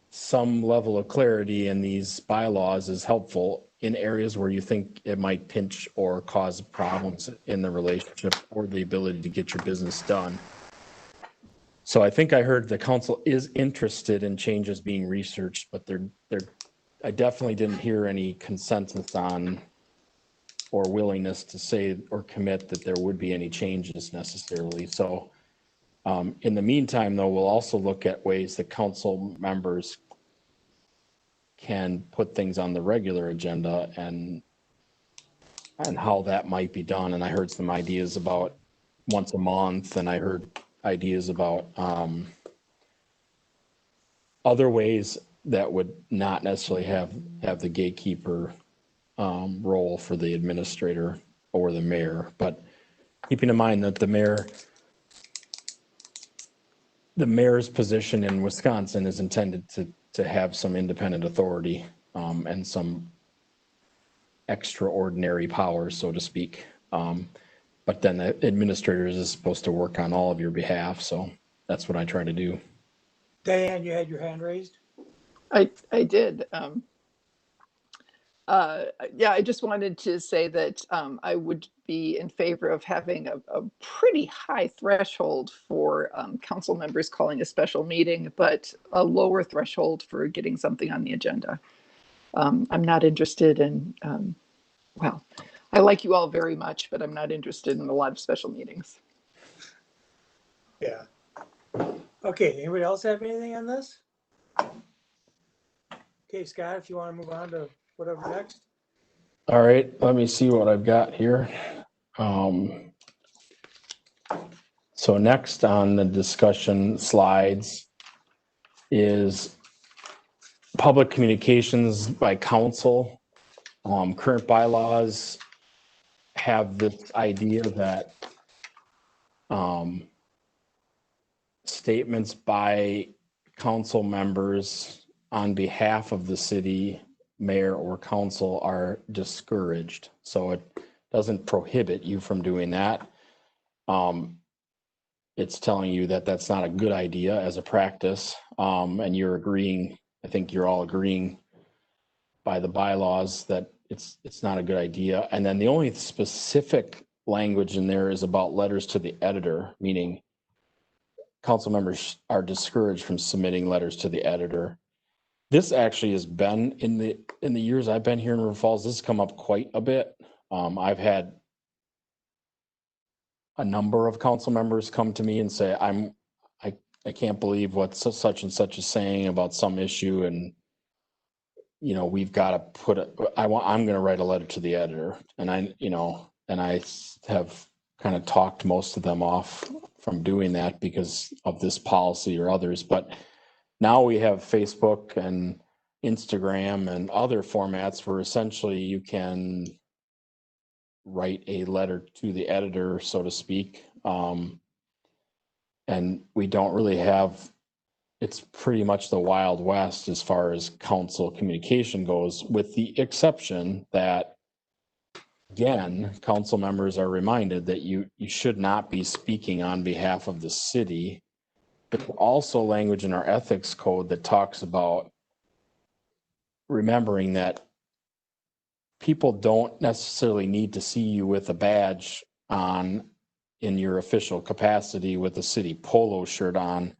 some level of clarity in these bylaws is helpful in areas where you think it might pinch or cause problems in the relationship or the ability to get your business done. So I think I heard the council is interested in changes being researched, but I definitely didn't hear any consensus on or willingness to say or commit that there would be any changes necessarily. So in the meantime, though, we'll also look at ways that council members can put things on the regular agenda and how that might be done. And I heard some ideas about once a month, and I heard ideas about other ways that would not necessarily have the gatekeeper role for the administrator or the mayor. But keeping in mind that the mayor's position in Wisconsin is intended to have some independent authority and some extraordinary powers, so to speak. But then the administrators is supposed to work on all of your behalf. So that's what I try to do. Diane, you had your hand raised? I did. Yeah, I just wanted to say that I would be in favor of having a pretty high threshold for council members calling a special meeting, but a lower threshold for getting something on the agenda. I'm not interested in, well, I like you all very much, but I'm not interested in a lot of special meetings. Yeah. Okay, anybody else have anything on this? Okay, Scott, if you want to move on to whatever next. All right, let me see what I've got here. So next on the discussion slides is public communications by council. Current bylaws have this idea that statements by council members on behalf of the city mayor or council are discouraged. So it doesn't prohibit you from doing that. It's telling you that that's not a good idea as a practice. And you're agreeing, I think you're all agreeing by the bylaws that it's not a good idea. And then the only specific language in there is about letters to the editor, meaning council members are discouraged from submitting letters to the editor. This actually has been in the years I've been here in River Falls, this has come up quite a bit. I've had a number of council members come to me and say, I can't believe what such and such is saying about some issue, and you know, we've got to put it, I'm going to write a letter to the editor. And I have kind of talked most of them off from doing that because of this policy or others. But now we have Facebook and Instagram and other formats where essentially you can write a letter to the editor, so to speak. And we don't really have, it's pretty much the Wild West as far as council communication goes, with the exception that, again, council members are reminded that you should not be speaking on behalf of the city. There's also language in our ethics code that talks about remembering that people don't necessarily need to see you with a badge on in your official capacity with a city polo shirt on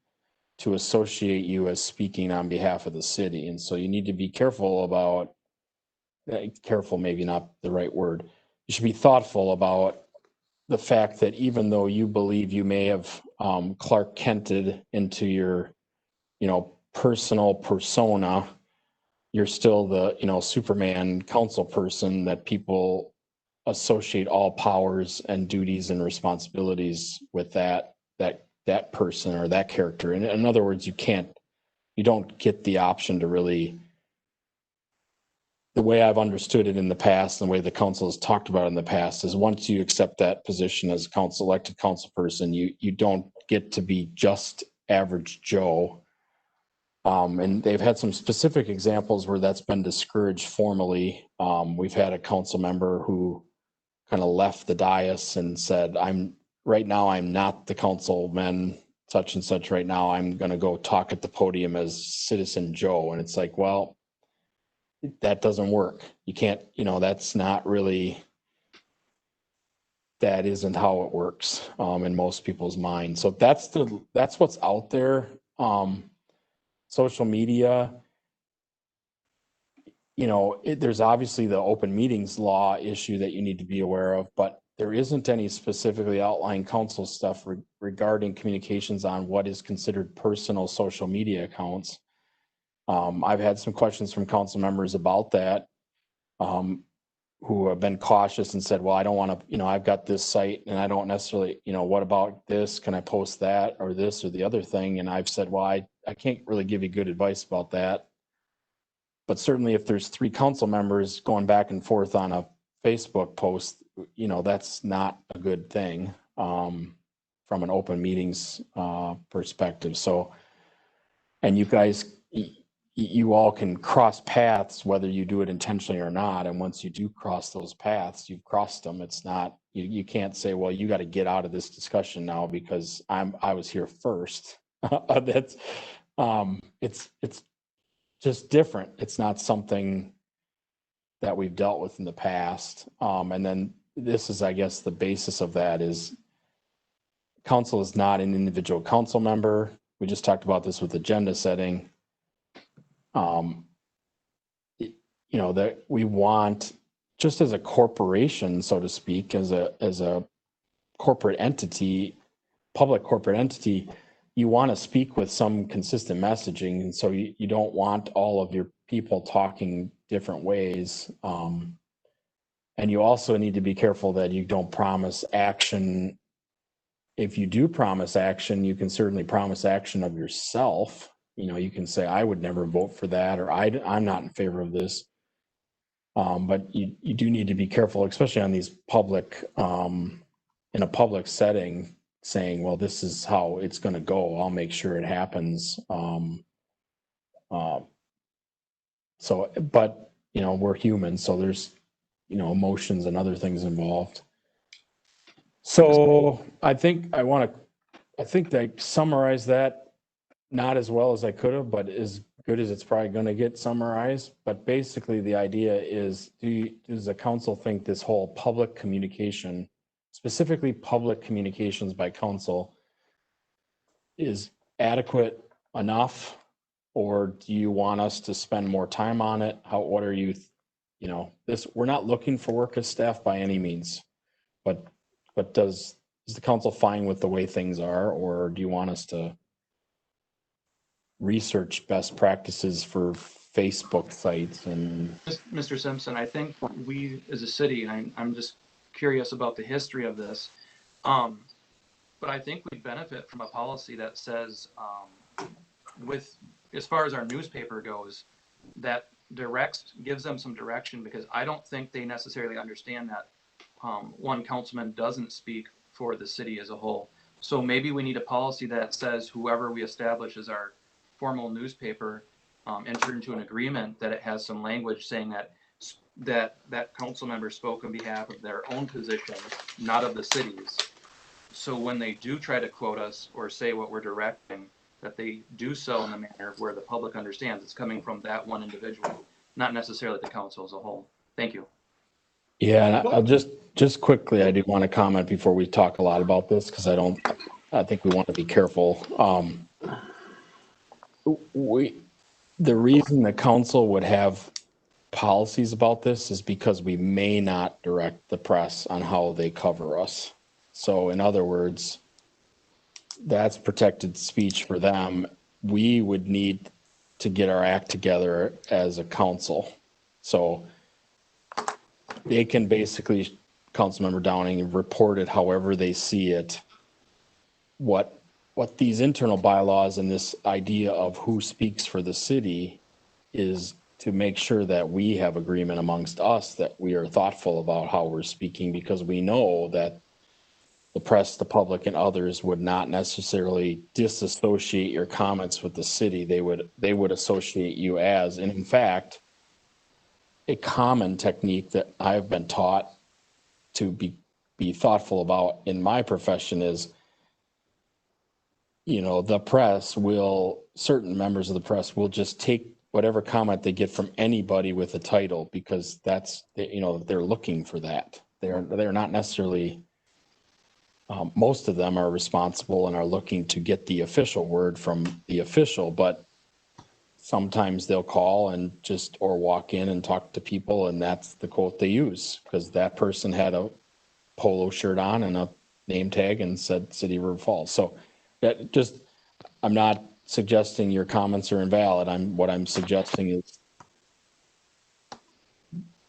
to associate you as speaking on behalf of the city. And so you need to be careful about, careful, maybe not the right word. You should be thoughtful about the fact that even though you believe you may have Clark Kented into your, personal persona, you're still the, Superman council person that people associate all powers and duties and responsibilities with that person or that character. And in other words, you don't get the option to really, the way I've understood it in the past and the way the council has talked about it in the past is once you accept that position as a elected council person, you don't get to be just average Joe. And they've had some specific examples where that's been discouraged formally. We've had a council member who kind of left the dais and said, right now I'm not the councilman such and such right now. I'm going to go talk at the podium as Citizen Joe. And it's like, well, that doesn't work. You can't, that's not really, that isn't how it works in most people's minds. So that's what's out there. Social media, there's obviously the open meetings law issue that you need to be aware of, but there isn't any specifically outlined council stuff regarding communications on what is considered personal social media accounts. I've had some questions from council members about that, who have been cautious and said, well, I don't want to, I've got this site and I don't necessarily, what about this? Can I post that or this or the other thing? And I've said, well, I can't really give you good advice about that. But certainly if there's 3 council members going back and forth on a Facebook post, that's not a good thing from an open meetings perspective. So, and you guys, you all can cross paths, whether you do it intentionally or not. And once you do cross those paths, you've crossed them. It's not, you can't say, well, you got to get out of this discussion now because I was here first. That's, it's just different. It's not something that we've dealt with in the past. And then this is, I guess, the basis of that is council is not an individual council member. We just talked about this with agenda setting. You know, that we want, just as a corporation, so to speak, as a corporate entity, public corporate entity, you want to speak with some consistent messaging. And so you don't want all of your people talking different ways. And you also need to be careful that you don't promise action. If you do promise action, you can certainly promise action of yourself. You know, you can say, I would never vote for that, or I'm not in favor of this. But you do need to be careful, especially on these public, in a public setting, saying, well, this is how it's going to go. I'll make sure it happens. So, but, you know, we're human, so there's, you know, emotions and other things involved. So I think I summarized that not as well as I could have, but as good as it's probably going to get summarized. But basically the idea is, does the council think this whole public communication, specifically public communications by council, is adequate enough? Or do you want us to spend more time on it? What are you know, we're not looking for work as staff by any means, but is the council fine with the way things are, or do you want us to research best practices for Facebook sites? And Mr. Simpson, I think we as a city, and I'm just curious about the history of this, but I think we benefit from a policy that says, with as far as our newspaper goes, that gives them some direction, because I don't think they necessarily understand that one councilman doesn't speak for the city as a whole. So maybe we need a policy that says whoever we establish as our formal newspaper enter into an agreement that it has some language saying that council member spoke on behalf of their own position, not of the city's. So when they do try to quote us or say what we're directing, that they do so in the manner where the public understands it's coming from that one individual, not necessarily the council as a whole. Thank you. yeah, and I'll just quickly, I do want to comment before we talk a lot about this, because I think we want to be careful. The reason the council would have policies about this is because we may not direct the press on how they cover us. So in other words, that's protected speech for them. We would need to get our act together as a council. So they can basically, Councilmember Downing, report it however they see it. What these internal bylaws and this idea of who speaks for the city is to make sure that we have agreement amongst us, that we are thoughtful about how we're speaking, because we know that the press, the public, and others would not necessarily disassociate your comments with the city. They would associate you as, and in fact, a common technique that I've been taught to be thoughtful about in my profession is, you know, certain members of the press will just take whatever comment they get from anybody with a title, because that's, you know, they're looking for that. They're not necessarily, most of them are responsible and are looking to get the official word from the official, but sometimes they'll call and or walk in and talk to people, and that's the quote they use, because that person had a polo shirt on and a name tag and said City of River Falls. So I'm not suggesting your comments are invalid. What I'm suggesting is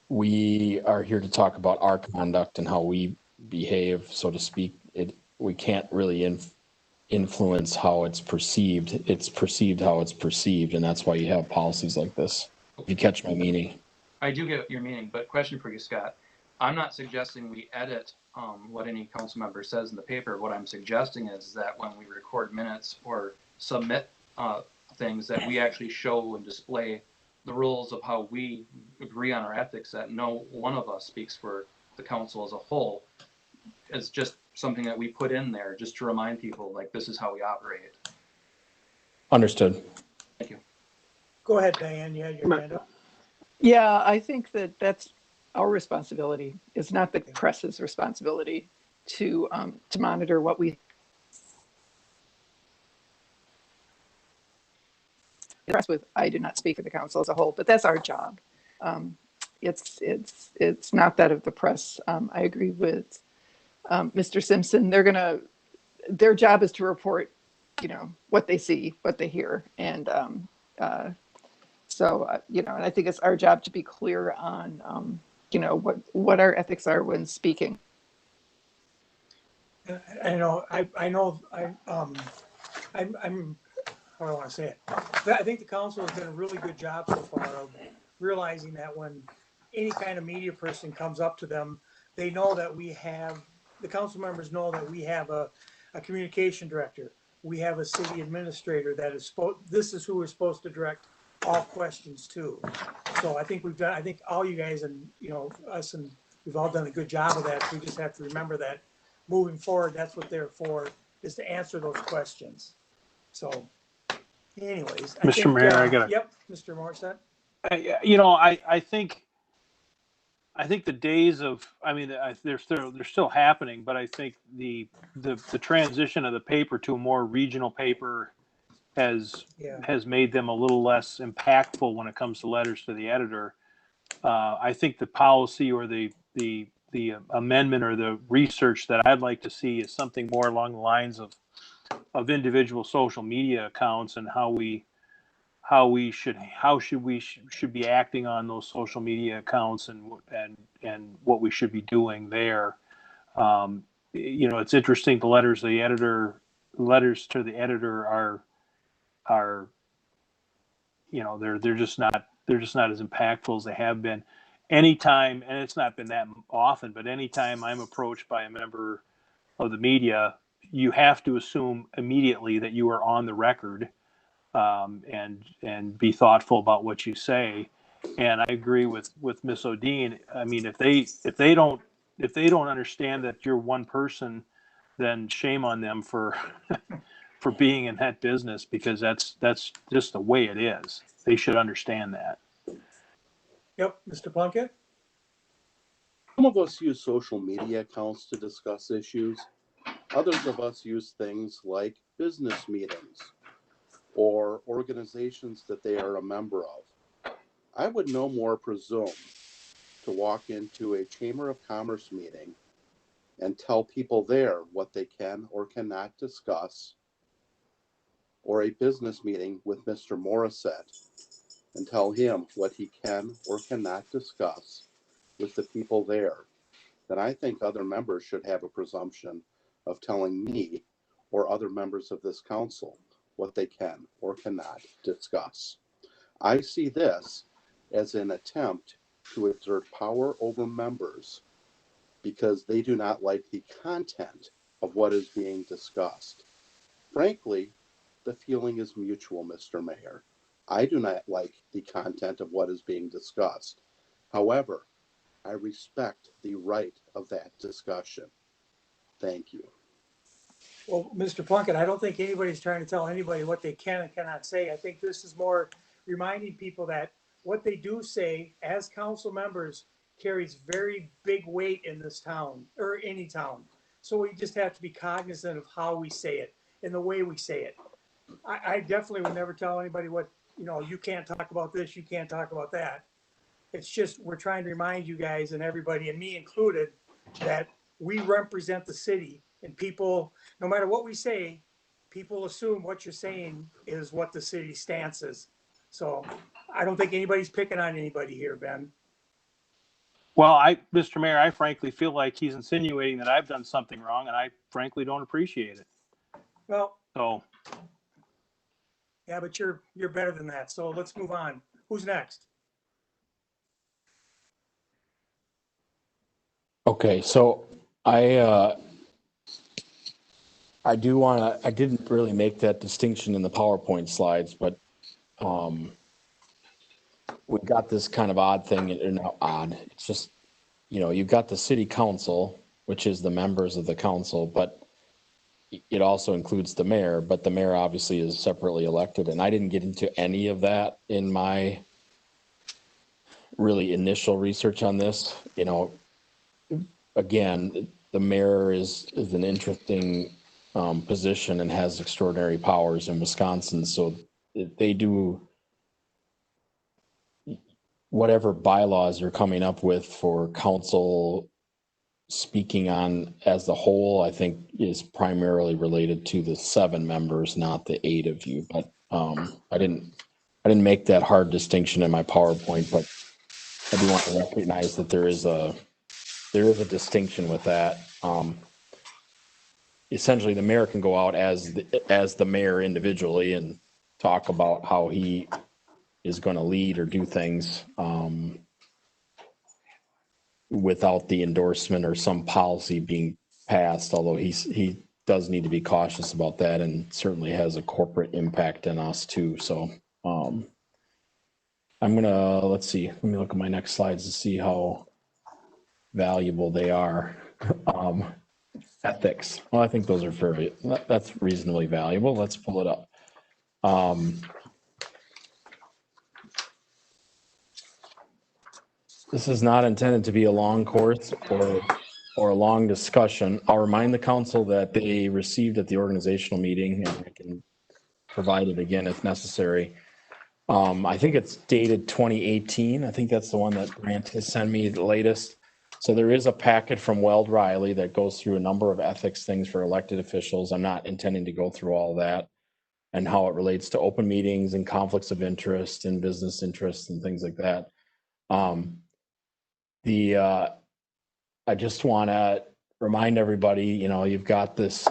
we are here to talk about our conduct and how we behave, so to speak. We can't really influence how it's perceived. It's perceived how it's perceived, and that's why you have policies like this. If you catch my meaning. I do get your meaning, but question for you, Scott. I'm not suggesting we edit what any council member says in the paper. What I'm suggesting is that when we record minutes or submit things, that we actually show and display the rules of how we agree on our ethics, that no one of us speaks for the council as a whole. It's just something that we put in there just to remind people, like, this is how we operate. Understood. Thank you. Go ahead, Diane. You had your hand up. Yeah, I think that that's our responsibility. It's not the press's responsibility to monitor what we press with. I do not speak for the council as a whole, but that's our job. Um, it's not that of the press. I agree with Mr. Simpson. Their job is to report, what they see, what they hear, and and I think it's our job to be clear on, what our ethics are when speaking. I know, I'm, how do I want to say it? I think the council has done a really good job so far of realizing that when any kind of media person comes up to them, they know that the council members know that we have a communication director. We have a city administrator that this is who we're supposed to direct all questions to. So I think I think all you guys and, us, and we've all done a good job of that. We just have to remember that moving forward, that's what they're for, is to answer those questions. So anyways. Mr. Mayor, I gotta. Yep, Mr. Morissette. I think the days of, they're still happening, but I think the transition of the paper to a more regional paper has made them a little less impactful when it comes to letters to the editor. I think the policy or the amendment or the research that I'd like to see is something more along the lines of individual social media accounts and how we should be acting on those social media accounts and what we should be doing there. It's interesting. The letters to the editor are they're just not as impactful as they have been. Anytime, and it's not been that often, but anytime I'm approached by a member of the media, you have to assume immediately that you are on the record. And be thoughtful about what you say. And I agree with Miss Odine. I mean, if they don't understand that you're one person, then shame on them for for being in that business, because that's just the way it is. They should understand that. Yep, Mr. Plunkett. Some of us use social media accounts to discuss issues. Others of us use things like business meetings or organizations that they are a member of. I would no more presume to walk into a Chamber of Commerce meeting and tell people there what they can or cannot discuss, or a business meeting with Mr. Morissette and tell him what he can or cannot discuss with the people there, then I think other members should have a presumption of telling me or other members of this council what they can or cannot discuss. I see this as an attempt to exert power over members because they do not like the content of what is being discussed. Frankly, the feeling is mutual, Mr. Mayor. I do not like the content of what is being discussed. However, I respect the right of that discussion. Thank you. Well, Mr. Plunkett, I don't think anybody's trying to tell anybody what they can and cannot say. I think this is more reminding people that what they do say as council members carries very big weight in this town or any town. So we just have to be cognizant of how we say it and the way we say it. I definitely would never tell anybody what, you can't talk about this, you can't talk about that. It's just, we're trying to remind you guys and everybody, and me included, that we represent the city, and people, no matter what we say, people assume what you're saying is what the city stance is. So I don't think anybody's picking on anybody here, Ben. Well, Mr. Mayor, I frankly feel like he's insinuating that I've done something wrong, and I frankly don't appreciate it. Well, So, yeah, but you're better than that. So let's move on. Who's next? Okay, so I do want to, I didn't really make that distinction in the PowerPoint slides, but we got this kind of odd thing, or not odd, it's just, you've got the city council, which is the members of the council, but it also includes the mayor, but the mayor obviously is separately elected, and I didn't get into any of that in my really initial research on this. You know, again, the mayor is an interesting position and has extraordinary powers in Wisconsin. So they do whatever bylaws you're coming up with for council speaking on as the whole, I think is primarily related to the 7 members, not the 8 of you. But I didn't make that hard distinction in my PowerPoint, but I do want to recognize that there is a distinction with that. Essentially, the mayor can go out as the mayor individually and talk about how he is going to lead or do things without the endorsement or some policy being passed, although he does need to be cautious about that and certainly has a corporate impact on us too. So I'm gonna, let's see, let me look at my next slides to see how valuable they are. Ethics. Well, I think those are that's reasonably valuable. Let's pull it up. This is not intended to be a long course or a long discussion. I'll remind the council that they received at the organizational meeting, and I can provide it again if necessary. I think it's dated 2018. I think that's the one that Grant has sent me the latest. So there is a packet from Weld Riley that goes through a number of ethics things for elected officials. I'm not intending to go through all that and how it relates to open meetings and conflicts of interest and business interests and things like that. I just want to remind everybody, you know, you've got this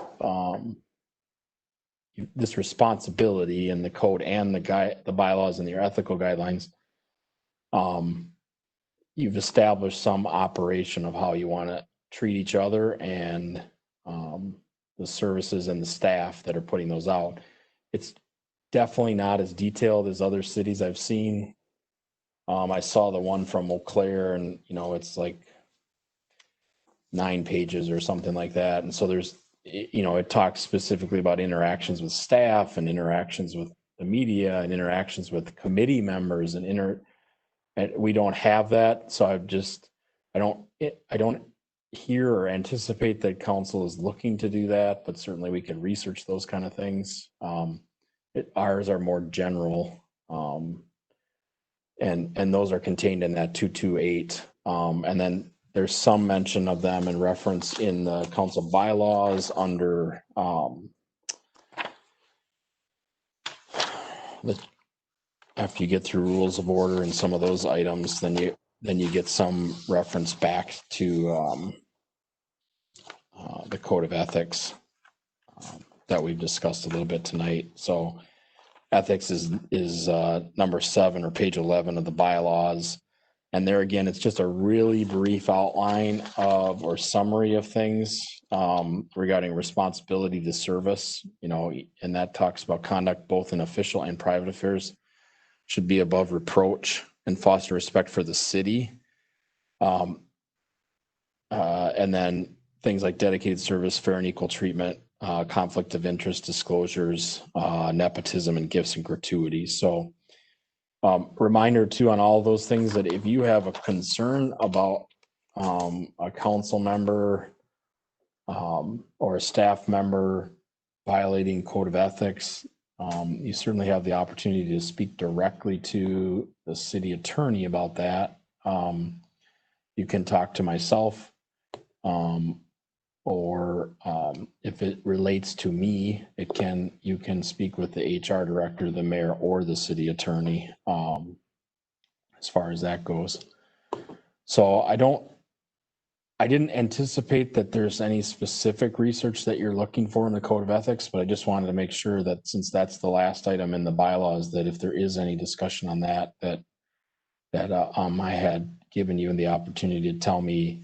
this responsibility in the code and the bylaws and your ethical guidelines. You've established some operation of how you want to treat each other and the services and the staff that are putting those out. It's definitely not as detailed as other cities I've seen. I saw the one from Eau Claire, and you know, it's like 9 pages or something like that. And so there's, you know, it talks specifically about interactions with staff and interactions with the media and interactions with committee members and we don't have that. So I don't hear or anticipate that council is looking to do that, but certainly we can research those kind of things. Ours are more general, and those are contained in that 228. And then there's some mention of them in reference in the council bylaws under after you get through rules of order and some of those items, then you get some reference back to the code of ethics that we've discussed a little bit tonight. So ethics is number 7 or page 11 of the bylaws. And there again, it's just a really brief outline of or summary of things regarding responsibility to service, you know, and that talks about conduct both in official and private affairs should be above reproach and foster respect for the city. And then things like dedicated service, fair and equal treatment, conflict of interest disclosures, nepotism, and gifts and gratuities. So reminder too on all those things that if you have a concern about a council member or a staff member violating code of ethics, you certainly have the opportunity to speak directly to the city attorney about that. You can talk to myself, or if it relates to me, you can speak with the HR director, the mayor, or the city attorney, as far as that goes. So I didn't anticipate that there's any specific research that you're looking for in the code of ethics, but I just wanted to make sure that since that's the last item in the bylaws, that if there is any discussion on that I had given you the opportunity to tell me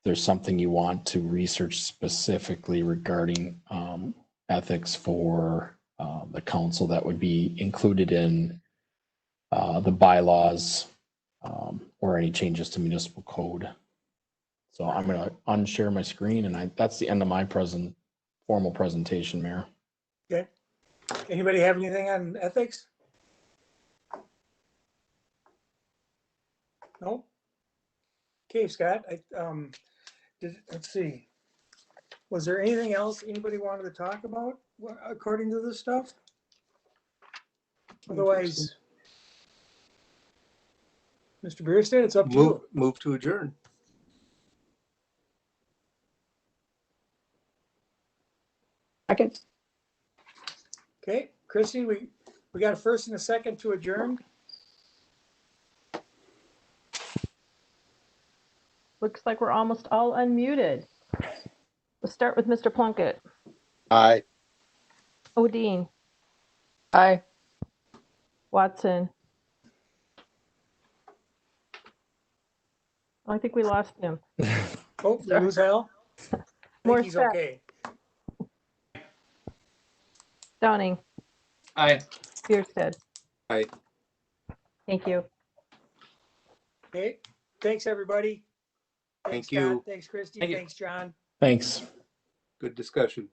there's something you want to research specifically regarding ethics for the council that would be included in the bylaws or any changes to municipal code. So I'm going to unshare my screen, and that's the end of my formal presentation, Mayor. Okay. Anybody have anything on ethics? No? Okay, Scott, let's see. Was there anything else anybody wanted to talk about according to this stuff? Otherwise, Mr. Bierstadt, it's up to you. Move to adjourn. Second. Okay, Christie, we got a first and a second to adjourn. Looks like we're almost all unmuted. Let's start with Mr. Plunkett. Aye. Odine, Aye. Watson. I think we lost him. Oh, did we lose Hal? I think More he's steps. okay. Downing, Aye. Bierstadt. Aye. Thank you. Okay, thanks, everybody. Thank Thanks, you. Scott. Thanks, Christie. Thank you. Thanks, John. Thanks. Good discussion.